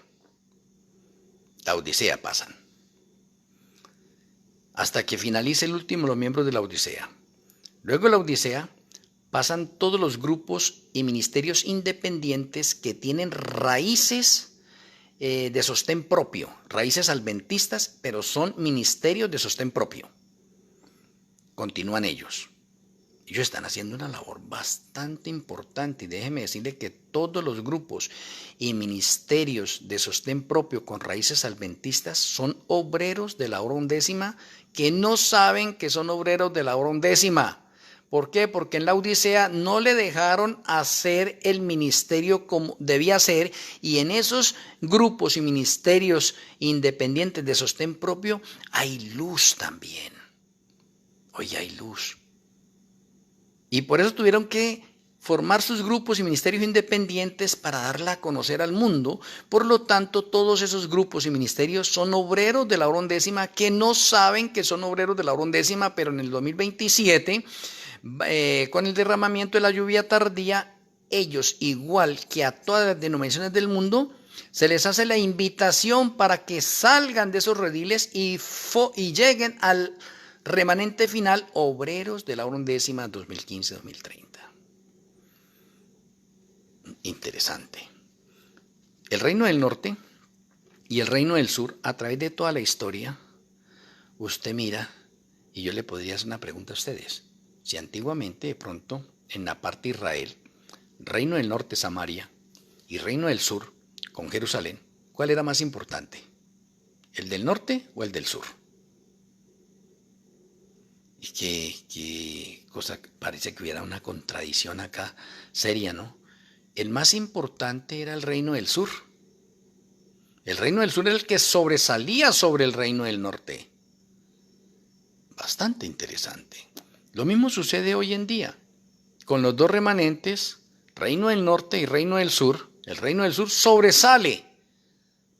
La Odisea pasan. Hasta que finalice el último los miembros de la Odisea. Luego de la Odisea pasan todos los grupos y ministerios independientes que tienen raíces de sostén propio, raíces adventistas, pero son ministerios de sostén propio. Continúan ellos. Ellos están haciendo una labor bastante importante y déjeme decirle que todos los grupos y ministerios de sostén propio con raíces adventistas son obreros de la hora undécima que no saben que son obreros de la hora undécima. ¿Por qué? Porque en la Odisea no le dejaron hacer el ministerio como debía ser y en esos grupos y ministerios independientes de sostén propio hay luz también. Hoy hay luz. Y por eso tuvieron que formar sus grupos y ministerios independientes para darla a conocer al mundo. Por lo tanto, todos esos grupos y ministerios son obreros de la hora undécima que no saben que son obreros de la hora undécima, pero en el 2027... con el derramamiento de la lluvia tardía, ellos, igual que a todas las denominaciones del mundo, se les hace la invitación para que salgan de esos rediles y lleguen al remanente final, obreros de la hora undécima 2015-2030. Interesante. El reino del norte y el reino del sur, a través de toda la historia, usted mira, y yo le podría hacer una pregunta a ustedes. Si antiguamente, de pronto, en la parte de Israel, reino del norte Samaria y reino del sur con Jerusalén, ¿cuál era más importante? ¿El del norte o el del sur? Y qué cosa, parece que hubiera una contradicción acá seria, ¿no? El más importante era el reino del sur. El reino del sur era el que sobresalía sobre el reino del norte. Bastante interesante. Lo mismo sucede hoy en día con los dos remanentes, reino del norte y reino del sur. El reino del sur sobresale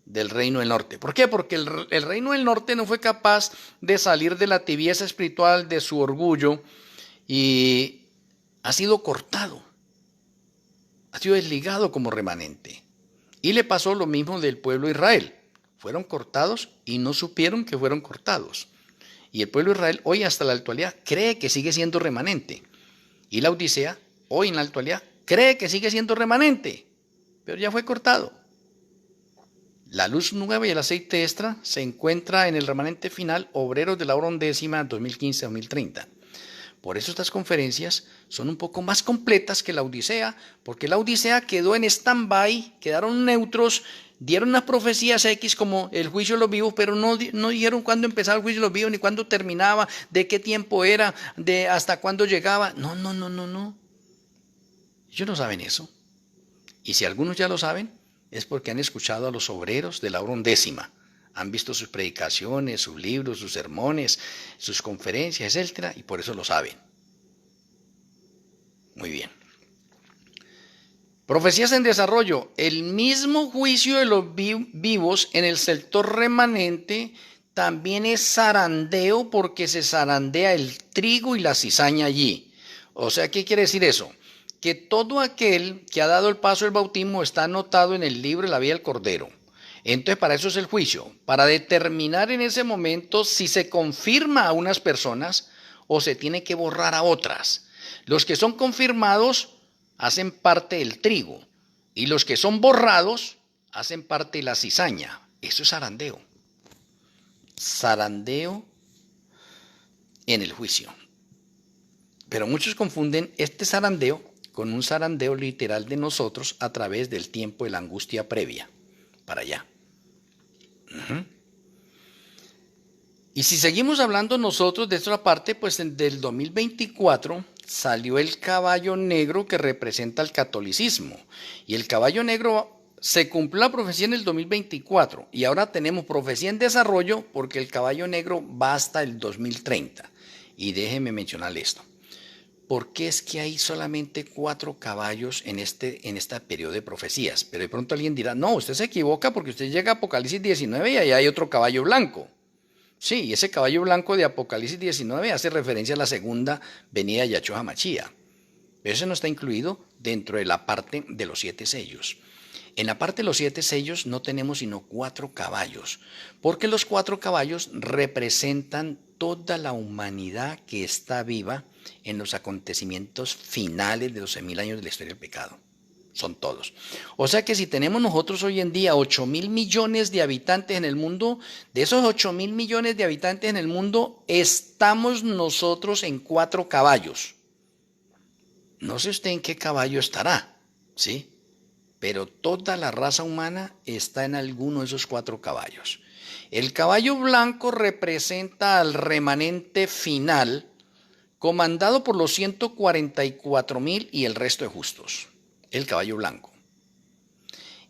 del reino del norte. ¿Por qué? Porque el reino del norte no fue capaz de salir de la tibieza espiritual, de su orgullo, y ha sido cortado, ha sido desligado como remanente. Y le pasó lo mismo del pueblo de Israel. Fueron cortados y no supieron que fueron cortados. Y el pueblo de Israel hoy hasta la actualidad cree que sigue siendo remanente. Y la Odisea hoy en la actualidad cree que sigue siendo remanente, pero ya fue cortado. La luz nueva y el aceite extra se encuentra en el remanente final Obreros de la Hora Undécima 2015-2030. Por eso estas conferencias son un poco más completas que la Odisea, porque la Odisea quedó en stand-by, quedaron neutros, dieron unas profecías X como el juicio de los vivos, pero no dijeron cuándo empezaba el juicio de los vivos, ni cuándo terminaba, de qué tiempo era, de hasta cuándo llegaba. No. Ellos no saben eso. Y si algunos ya lo saben, es porque han escuchado a los obreros de la Hora Undécima. Han visto sus predicaciones, sus libros, sus sermones, sus conferencias, etc. Y por eso lo saben. Muy bien. Profecías en desarrollo. El mismo juicio de los vivos en el sector remanente también es zarandeo porque se zarandea el trigo y la cizaña allí. O sea, ¿qué quiere decir eso? Que todo aquel que ha dado el paso del bautismo está anotado en el libro de la vida del Cordero. Entonces, para eso es el juicio, para determinar en ese momento si se confirma a unas personas o se tiene que borrar a otras. Los que son confirmados hacen parte del trigo y los que son borrados hacen parte de la cizaña. Eso es zarandeo. Zarandeo en el juicio. Pero muchos confunden este zarandeo con un zarandeo literal de nosotros a través del tiempo de la angustia previa, para allá. Y si seguimos hablando nosotros de esta parte, pues del 2024 salió el caballo negro que representa el catolicismo. Y el caballo negro se cumplió la profecía en el 2024 y ahora tenemos profecía en desarrollo porque el caballo negro va hasta el 2030. Y déjeme mencionarle esto. ¿Por qué es que hay solamente 4 caballos en este periodo de profecías? Pero de pronto alguien dirá, no, usted se equivoca porque usted llega a Apocalipsis 19 y ahí hay otro caballo blanco. Sí, y ese caballo blanco de Apocalipsis 19 hace referencia a la segunda venida de Yahshua HaMashiach. Pero eso no está incluido dentro de la parte de los 7 sellos. En la parte de los 7 sellos no tenemos sino 4 caballos, porque los 4 caballos representan toda la humanidad que está viva en los acontecimientos finales de los 1000 años de la historia del pecado. Son todos. O sea que si tenemos nosotros hoy en día 8.000 millones de habitantes en el mundo, de esos 8.000 millones de habitantes en el mundo, estamos nosotros en 4 caballos. No sé usted en qué caballo estará, ¿sí? Pero toda la raza humana está en alguno de esos 4 caballos. El caballo blanco representa al remanente final, comandado por los 144.000 y el resto de justos. El caballo blanco.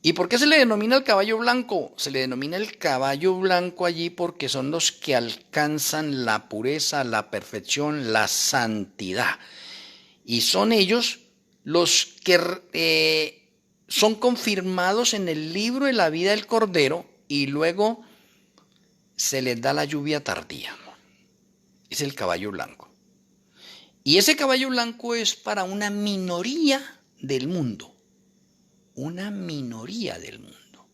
¿Y por qué se le denomina el caballo blanco? Se le denomina el caballo blanco allí porque son los que alcanzan la pureza, la perfección, la santidad. Y son ellos los que son confirmados en el libro de la vida del Cordero y luego se les da la lluvia tardía. Es el caballo blanco. Y ese caballo blanco es para una minoría del mundo. Una minoría del mundo.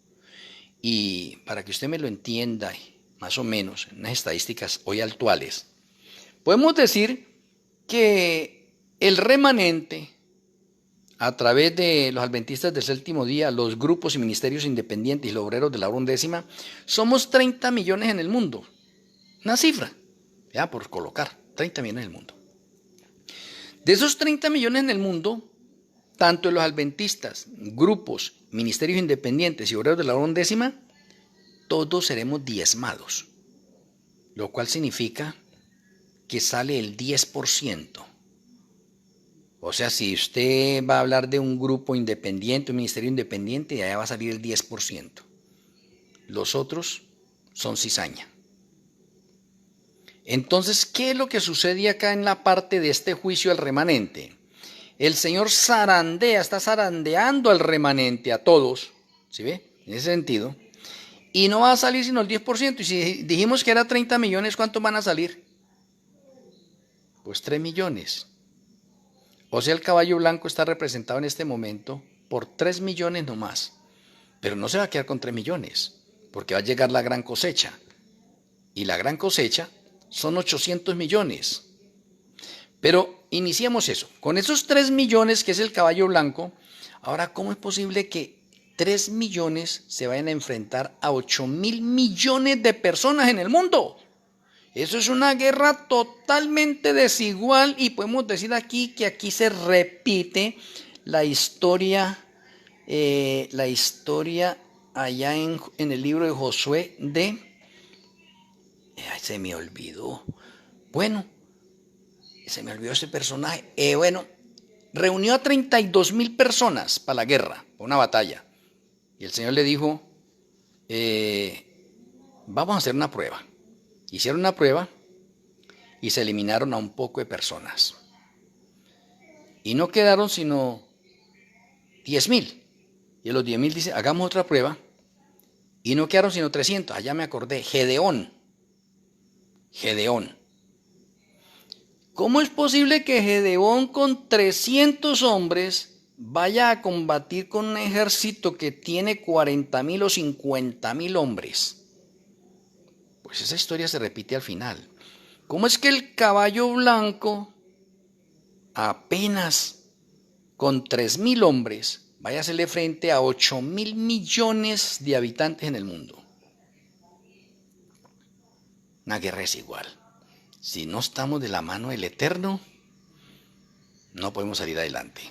Y para que usted me lo entienda, más o menos, en unas estadísticas hoy actuales, podemos decir que el remanente, a través de los adventistas del séptimo día, los grupos y ministerios independientes y los obreros de la hora undécima, somos 30 millones en el mundo. Una cifra, ya por colocar, 30 millones en el mundo. De esos 30 millones en el mundo, tanto en los adventistas, grupos, ministerios independientes y obreros de la hora undécima, todos seremos diezmados, lo cual significa que sale el 10%. O sea, si usted va a hablar de un grupo independiente, un ministerio independiente, de allá va a salir el 10%. Los otros son cizaña. Entonces, ¿qué es lo que sucede acá en la parte de este juicio al remanente? El Señor está zarandeando al remanente, a todos, ¿sí ve? En ese sentido. Y no va a salir sino el 10%. Y si dijimos que era 30 millones, ¿cuántos van a salir? Pues 3 millones. O sea, el caballo blanco está representado en este momento por 3 millones nomás. Pero no se va a quedar con 3 millones, porque va a llegar la gran cosecha. Y la gran cosecha son 800 millones. Pero iniciamos eso. Con esos 3 millones que es el caballo blanco, ahora, ¿cómo es posible que 3 millones se vayan a enfrentar a 8.000 millones de personas en el mundo. Eso es una guerra totalmente desigual y podemos decir aquí que aquí se repite la historia allá en el libro de Josué se me olvidó. Bueno, se me olvidó ese personaje. Reunió a 32.000 personas para la guerra, para una batalla. Y el Señor le dijo, vamos a hacer una prueba. Hicieron una prueba y se eliminaron a un poco de personas. Y no quedaron sino 10.000. Y a los 10.000 dice, hagamos otra prueba. Y no quedaron sino 300. Allá me acordé, Gedeón. ¿Cómo es posible que Gedeón con 300 hombres vaya a combatir con un ejército que tiene 40.000 o 50.000 hombres? Pues esa historia se repite al final. ¿Cómo es que el caballo blanco, apenas con 3.000 hombres, vaya a hacerle frente a 8.000 millones de habitantes en el mundo? Una guerra desigual. Si no estamos de la mano del Eterno, no podemos salir adelante.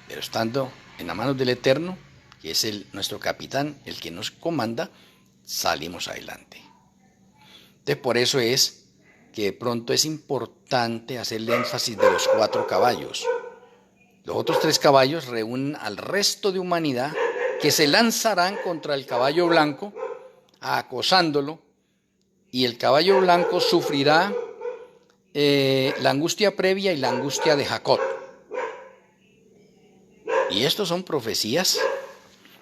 Pero estando en las manos del Eterno, que es nuestro capitán, el que nos comanda, salimos adelante. Entonces, por eso es que de pronto es importante hacerle énfasis de los 4 caballos. Los otros 3 caballos reúnen al resto de humanidad que se lanzarán contra el caballo blanco, acosándolo, y el caballo blanco sufrirá la angustia previa y la angustia de Jacob. Y estos son profecías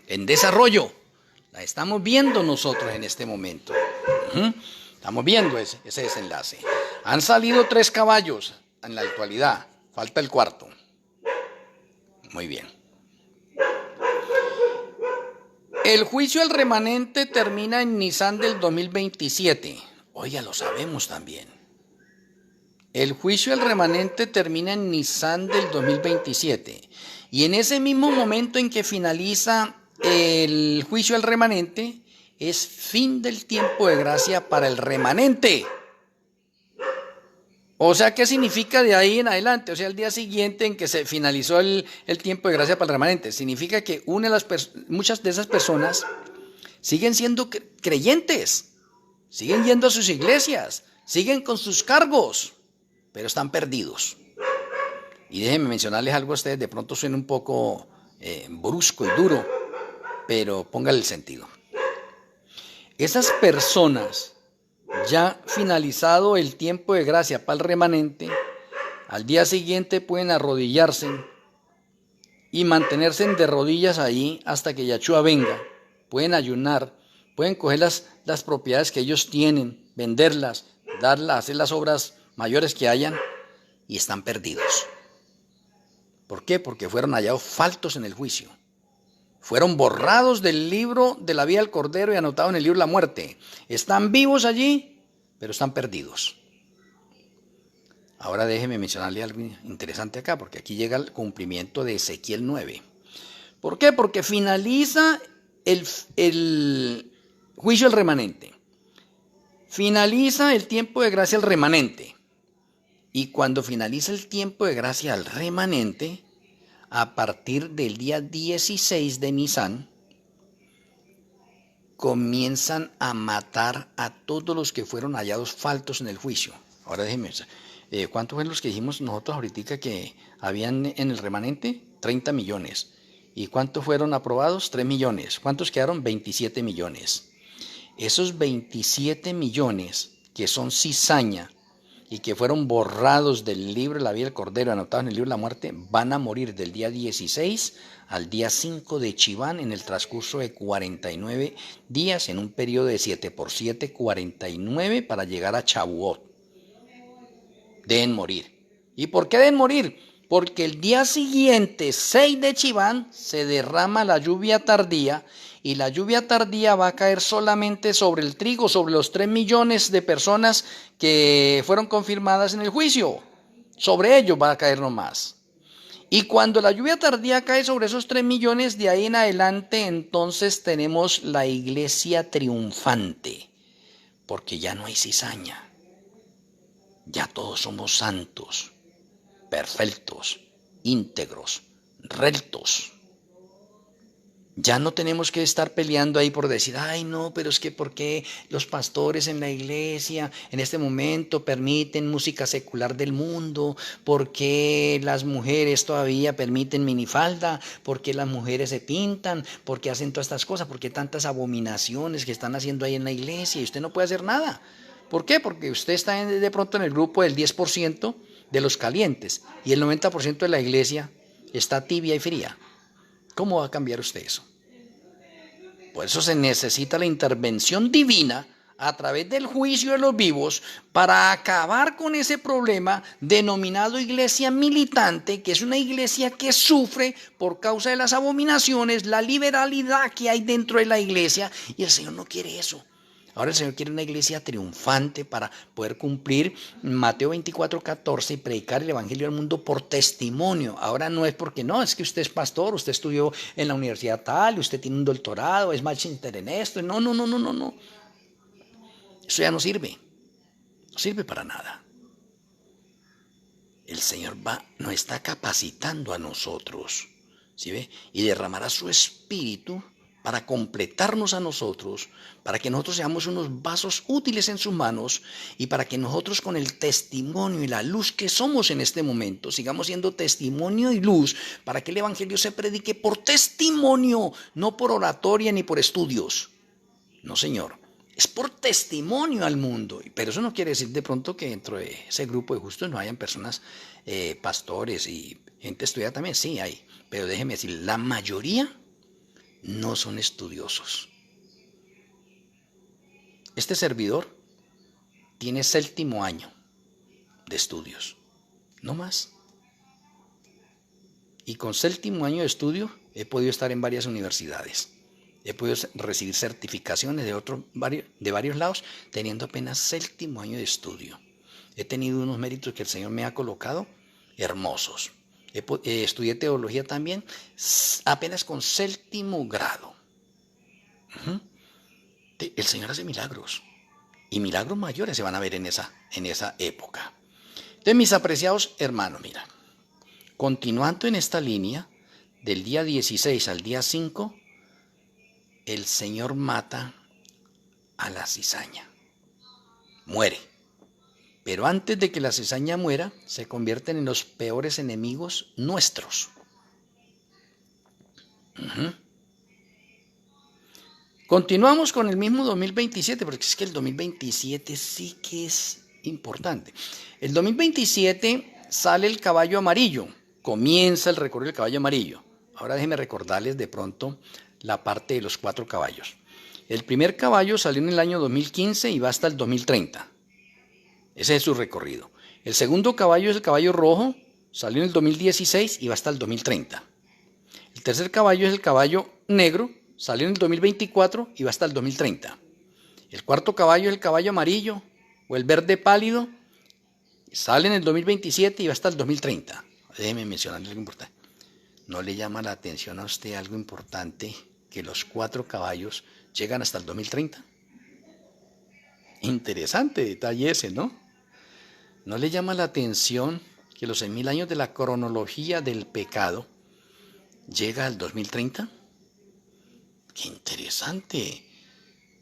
en desarrollo. La estamos viendo nosotros en este momento. Estamos viendo ese desenlace. Han salido 3 caballos en la actualidad. Falta el 4. Muy bien. El juicio al remanente termina en Nisan del 2027. Oiga, lo sabemos también. El juicio al remanente termina en Nisan del 2027. Y en ese mismo momento en que finaliza el juicio al remanente, es fin del tiempo de gracia para el remanente. O sea, ¿qué significa de ahí en adelante? O sea, el día siguiente en que se finalizó el tiempo de gracia para el remanente. Significa que muchas de esas personas siguen siendo creyentes, siguen yendo a sus iglesias, siguen con sus cargos, pero están perdidos. Y déjenme mencionarles algo a ustedes, de pronto suena un poco brusco y duro, pero póngale el sentido. Esas personas, ya finalizado el tiempo de gracia para el remanente, al día siguiente pueden arrodillarse y mantenerse de rodillas ahí hasta que Yahshua venga. Pueden ayunar, pueden coger las propiedades que ellos tienen, venderlas, darlas, hacer las obras mayores que hayan, y están perdidos. ¿Por qué? Porque fueron hallados faltos en el juicio. Fueron borrados del libro de la vida del Cordero y anotados en el libro de la muerte. Están vivos allí, pero están perdidos. Ahora déjeme mencionarle algo interesante acá, porque aquí llega el cumplimiento de Ezequiel 9. ¿Por qué? Porque finaliza el juicio al remanente. Finaliza el tiempo de gracia al remanente. Y cuando finaliza el tiempo de gracia al remanente, a partir del día 16 de Nisan, comienzan a matar a todos los que fueron hallados faltos en el juicio. Ahora déjenme, ¿cuántos fueron los que dijimos nosotros ahorita que habían en el remanente? 30 millones. ¿Y cuántos fueron aprobados? 3 millones. ¿Cuántos quedaron? 27 millones. Esos 27 millones que son cizaña y que fueron borrados del libro de la vida del Cordero, anotados en el libro de la muerte, van a morir del día 16 al día 5 de Chiván en el transcurso de 49 días, en un periodo de 7 por 7, 49, para llegar a Chabuot. Deben morir. ¿Y por qué deben morir? Porque el día siguiente, 6 de Chiván, se derrama la lluvia tardía, y la lluvia tardía va a caer solamente sobre el trigo, sobre los 3 millones de personas que fueron confirmadas en el juicio. Sobre ellos va a caer nomás. Y cuando la lluvia tardía cae sobre esos 3 millones, de ahí en adelante, entonces tenemos la iglesia triunfante, porque ya no hay cizaña, ya todos somos santos, perfectos, íntegros, rectos. Ya no tenemos que estar peleando ahí por decir, ay no, pero es que ¿por qué los pastores en la iglesia en este momento permiten música secular del mundo? ¿Por qué las mujeres todavía permiten minifalda? ¿Por qué las mujeres se pintan? ¿Por qué hacen todas estas cosas? ¿Por qué tantas abominaciones que están haciendo ahí en la iglesia y usted no puede hacer nada? ¿Por qué? Porque usted está de pronto en el grupo del 10% de los calientes y el 90% de la iglesia está tibia y fría. ¿Cómo va a cambiar usted eso? Por eso se necesita la intervención divina a través del juicio de los vivos para acabar con ese problema denominado iglesia militante, que es una iglesia que sufre por causa de las abominaciones, la liberalidad que hay dentro de la iglesia, y el Señor no quiere eso. Ahora el Señor quiere una iglesia triunfante para poder cumplir Mateo 24:14 y predicar el evangelio al mundo por testimonio. Ahora no es porque no, es que usted es pastor, usted estudió en la universidad tal, usted tiene un doctorado, es magíster en esto. No. Eso ya no sirve. No sirve para nada. El Señor nos está capacitando a nosotros, ¿sí ve? Y derramará su espíritu para completarnos a nosotros, para que nosotros seamos unos vasos útiles en sus manos y para que nosotros con el testimonio y la luz que somos en este momento, sigamos siendo testimonio y luz para que el evangelio se predique por testimonio, no por oratoria ni por estudios. No, Señor, es por testimonio al mundo. Pero eso no quiere decir de pronto que dentro de ese grupo de justos no hayan personas, pastores y gente estudiada también, sí hay. Pero déjeme decir, la mayoría no son estudiosos. Este servidor tiene 7º año de estudios, no más. Y con 7º año de estudio he podido estar en varias universidades. He podido recibir certificaciones de varios lados, teniendo apenas 7º año de estudio. He tenido unos méritos que el Señor me ha colocado hermosos. Estudié teología también, apenas con 7º grado. El Señor hace milagros, y milagros mayores se van a ver en esa época. Entonces, mis apreciados hermanos, mira, continuando en esta línea, del día 16 al día 5, el Señor mata a la cizaña, muere. Pero antes de que la cizaña muera, se convierten en los peores enemigos nuestros. Continuamos con el mismo 2027, porque es que el 2027 sí que es importante. El 2027 sale el caballo amarillo, comienza el recorrido del caballo amarillo. Ahora déjenme recordarles de pronto la parte de los 4 caballos. El primer caballo salió en el año 2015 y va hasta el 2030. Ese es su recorrido. El segundo caballo es el caballo rojo, salió en el 2016 y va hasta el 2030. El tercer caballo es el caballo negro, salió en el 2024 y va hasta el 2030. El cuarto caballo es el caballo amarillo o el verde pálido, sale en el 2027 y va hasta el 2030. Déjeme mencionarle algo importante. ¿No le llama la atención a usted algo importante que los 4 caballos llegan hasta el 2030? Interesante detalle ese, ¿no? ¿No le llama la atención que los 6.000 años de la cronología del pecado llega al 2030? ¡Qué interesante!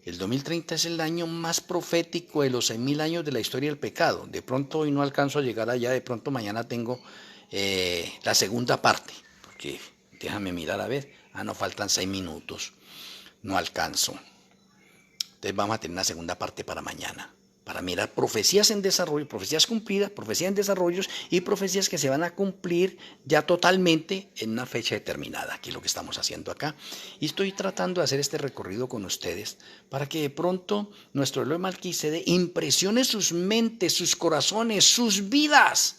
El 2030 es el año más profético de los 6.000 años de la historia del pecado. De pronto hoy no alcanzo a llegar allá, de pronto mañana tengo la segunda parte. Porque déjame mirar a ver, no faltan 6 minutos, no alcanzo. Entonces vamos a tener una segunda parte para mañana, para mirar profecías en desarrollo, profecías cumplidas, profecías en desarrollos y profecías que se van a cumplir ya totalmente en una fecha determinada, que es lo que estamos haciendo acá. Y estoy tratando de hacer este recorrido con ustedes para que de pronto nuestro Elohim Melquisedec impresione sus mentes, sus corazones, sus vidas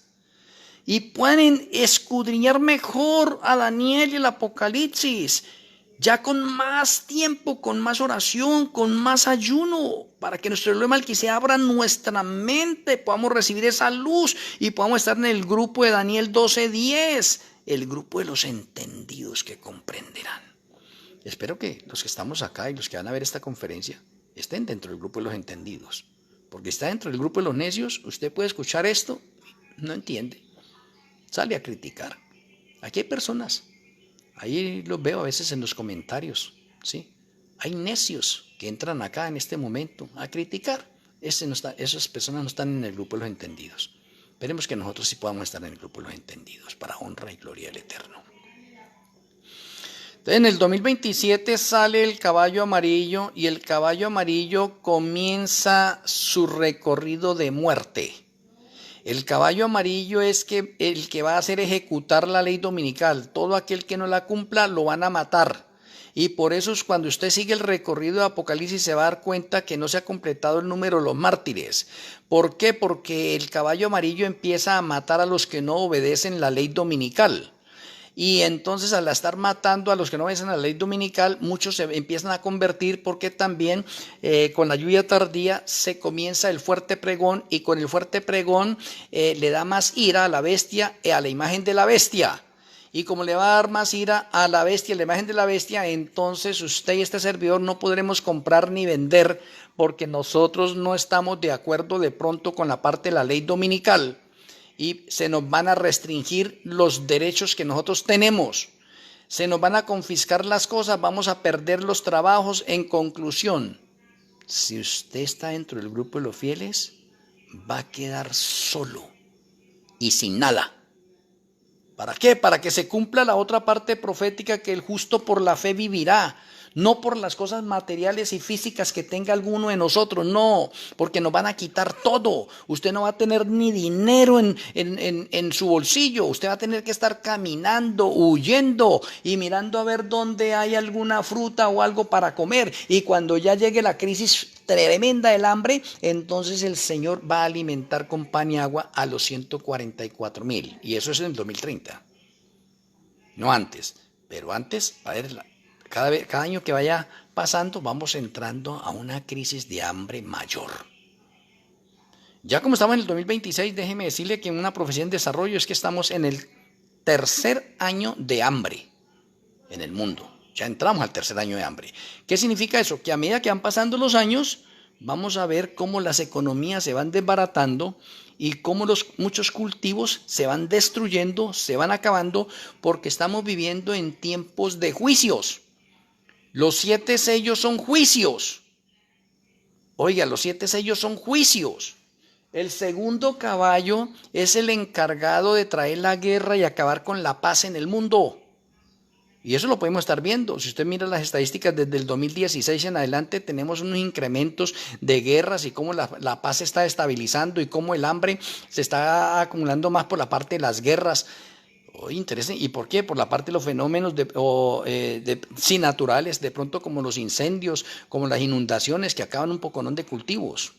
y puedan escudriñar mejor a Daniel y el Apocalipsis, ya con más tiempo, con más oración, con más ayuno, para que nuestro Elohim Melquisedec abra nuestra mente, podamos recibir esa luz y podamos estar en el grupo de Daniel 12:10 el grupo de los entendidos que comprenderán. Espero que los que estamos acá y los que van a ver esta conferencia estén dentro del grupo de los entendidos. Porque está dentro del grupo de los necios, usted puede escuchar esto, no entiende, sale a criticar. Aquí hay personas, ahí los veo a veces en los comentarios, ¿sí? Hay necios que entran acá en este momento a criticar. Esas personas no están en el grupo de los entendidos. Esperemos que nosotros sí podamos estar en el grupo de los entendidos para honra y gloria del Eterno. Entonces, en el 2027 sale el caballo amarillo y el caballo amarillo comienza su recorrido de muerte. El caballo amarillo es el que va a hacer ejecutar la ley dominical. Todo aquel que no la cumpla lo van a matar. Y por eso es cuando usted sigue el recorrido de Apocalipsis se va a dar cuenta que no se ha completado el número de los mártires. ¿Por qué? Porque el caballo amarillo empieza a matar a los que no obedecen la ley dominical. Y entonces al estar matando a los que no obedecen la ley dominical, muchos se empiezan a convertir porque también con la lluvia tardía se comienza el fuerte pregón y con el fuerte pregón le da más ira a la bestia y a la imagen de la bestia. Y como le va a dar más ira a la bestia, la imagen de la bestia, entonces usted y este servidor no podremos comprar ni vender porque nosotros no estamos de acuerdo de pronto con la parte de la ley dominical y se nos van a restringir los derechos que nosotros tenemos. Se nos van a confiscar las cosas, vamos a perder los trabajos. En conclusión, si usted está dentro del grupo de los fieles, va a quedar solo y sin nada. ¿Para qué? Para que se cumpla la otra parte profética que el justo por la fe vivirá, no por las cosas materiales y físicas que tenga alguno de nosotros, no, porque nos van a quitar todo. Usted no va a tener ni dinero en su bolsillo, usted va a tener que estar caminando, huyendo y mirando a ver dónde hay alguna fruta o algo para comer. Y cuando ya llegue la crisis tremenda del hambre, entonces el Señor va a alimentar con pan y agua a los 144,000. Y eso es en el 2030. No antes, pero antes, a ver, cada año que vaya pasando, vamos entrando a una crisis de hambre mayor. Ya como estamos en el 2026, déjeme decirle que en una profecía en desarrollo es que estamos en el tercer año de hambre en el mundo. Ya entramos al tercer año de hambre. ¿Qué significa eso? Que a medida que van pasando los años, vamos a ver cómo las economías se van desbaratando y cómo muchos cultivos se van destruyendo, se van acabando, porque estamos viviendo en tiempos de juicios. Los 7 sellos son juicios. Oiga, los 7 sellos son juicios. El segundo caballo es el encargado de traer la guerra y acabar con la paz en el mundo. Y eso lo podemos estar viendo. Si usted mira las estadísticas desde el 2016 en adelante, tenemos unos incrementos de guerras y cómo la paz se está estabilizando y cómo el hambre se está acumulando más por la parte de las guerras. Interesante. ¿Y por qué? Por la parte de los fenómenos naturales, de pronto como los incendios, como las inundaciones que acaban un poconón de cultivos.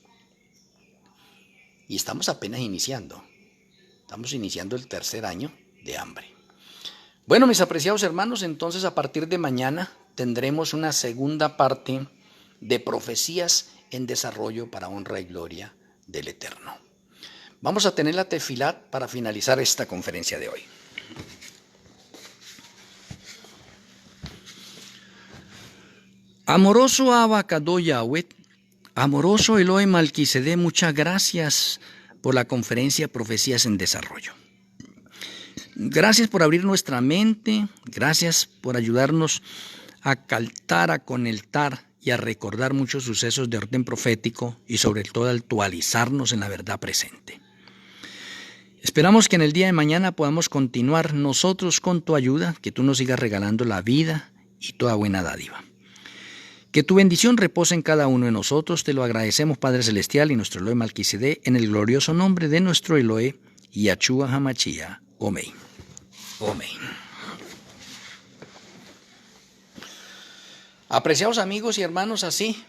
Y estamos apenas iniciando. Estamos iniciando el tercer año de hambre. Bueno, mis apreciados hermanos, entonces a partir de mañana tendremos una segunda parte de profecías en desarrollo para honra y gloria del Eterno. Vamos a tener la tefilat para finalizar esta conferencia de hoy. Amoroso Abba Kadosh Yahweh, amoroso Elohim Malquisedec, muchas gracias por la conferencia Profecías en Desarrollo. Gracias por abrir nuestra mente, gracias por ayudarnos a captar, a conectar y a recordar muchos sucesos de orden profético y sobre todo a actualizarnos en la verdad presente. Esperamos que en el día de mañana podamos continuar nosotros con tu ayuda, que tú nos sigas regalando la vida y toda buena dádiva. Que tu bendición repose en cada uno de nosotros, te lo agradecemos Padre Celestial y nuestro Elohim Malquisedec, en el glorioso nombre de nuestro Elohim, Yahshua HaMashiach. Amén. Amén. Apreciados amigos y hermanos, así,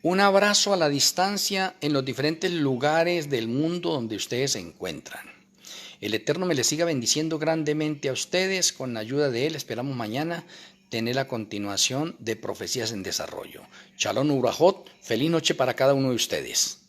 un abrazo a la distancia en los diferentes lugares del mundo donde ustedes se encuentran. El Eterno me les siga bendiciendo grandemente a ustedes. Con la ayuda de Él, esperamos mañana tener la continuación de Profecías en Desarrollo. Shalom Urajot, feliz noche para cada uno de ustedes.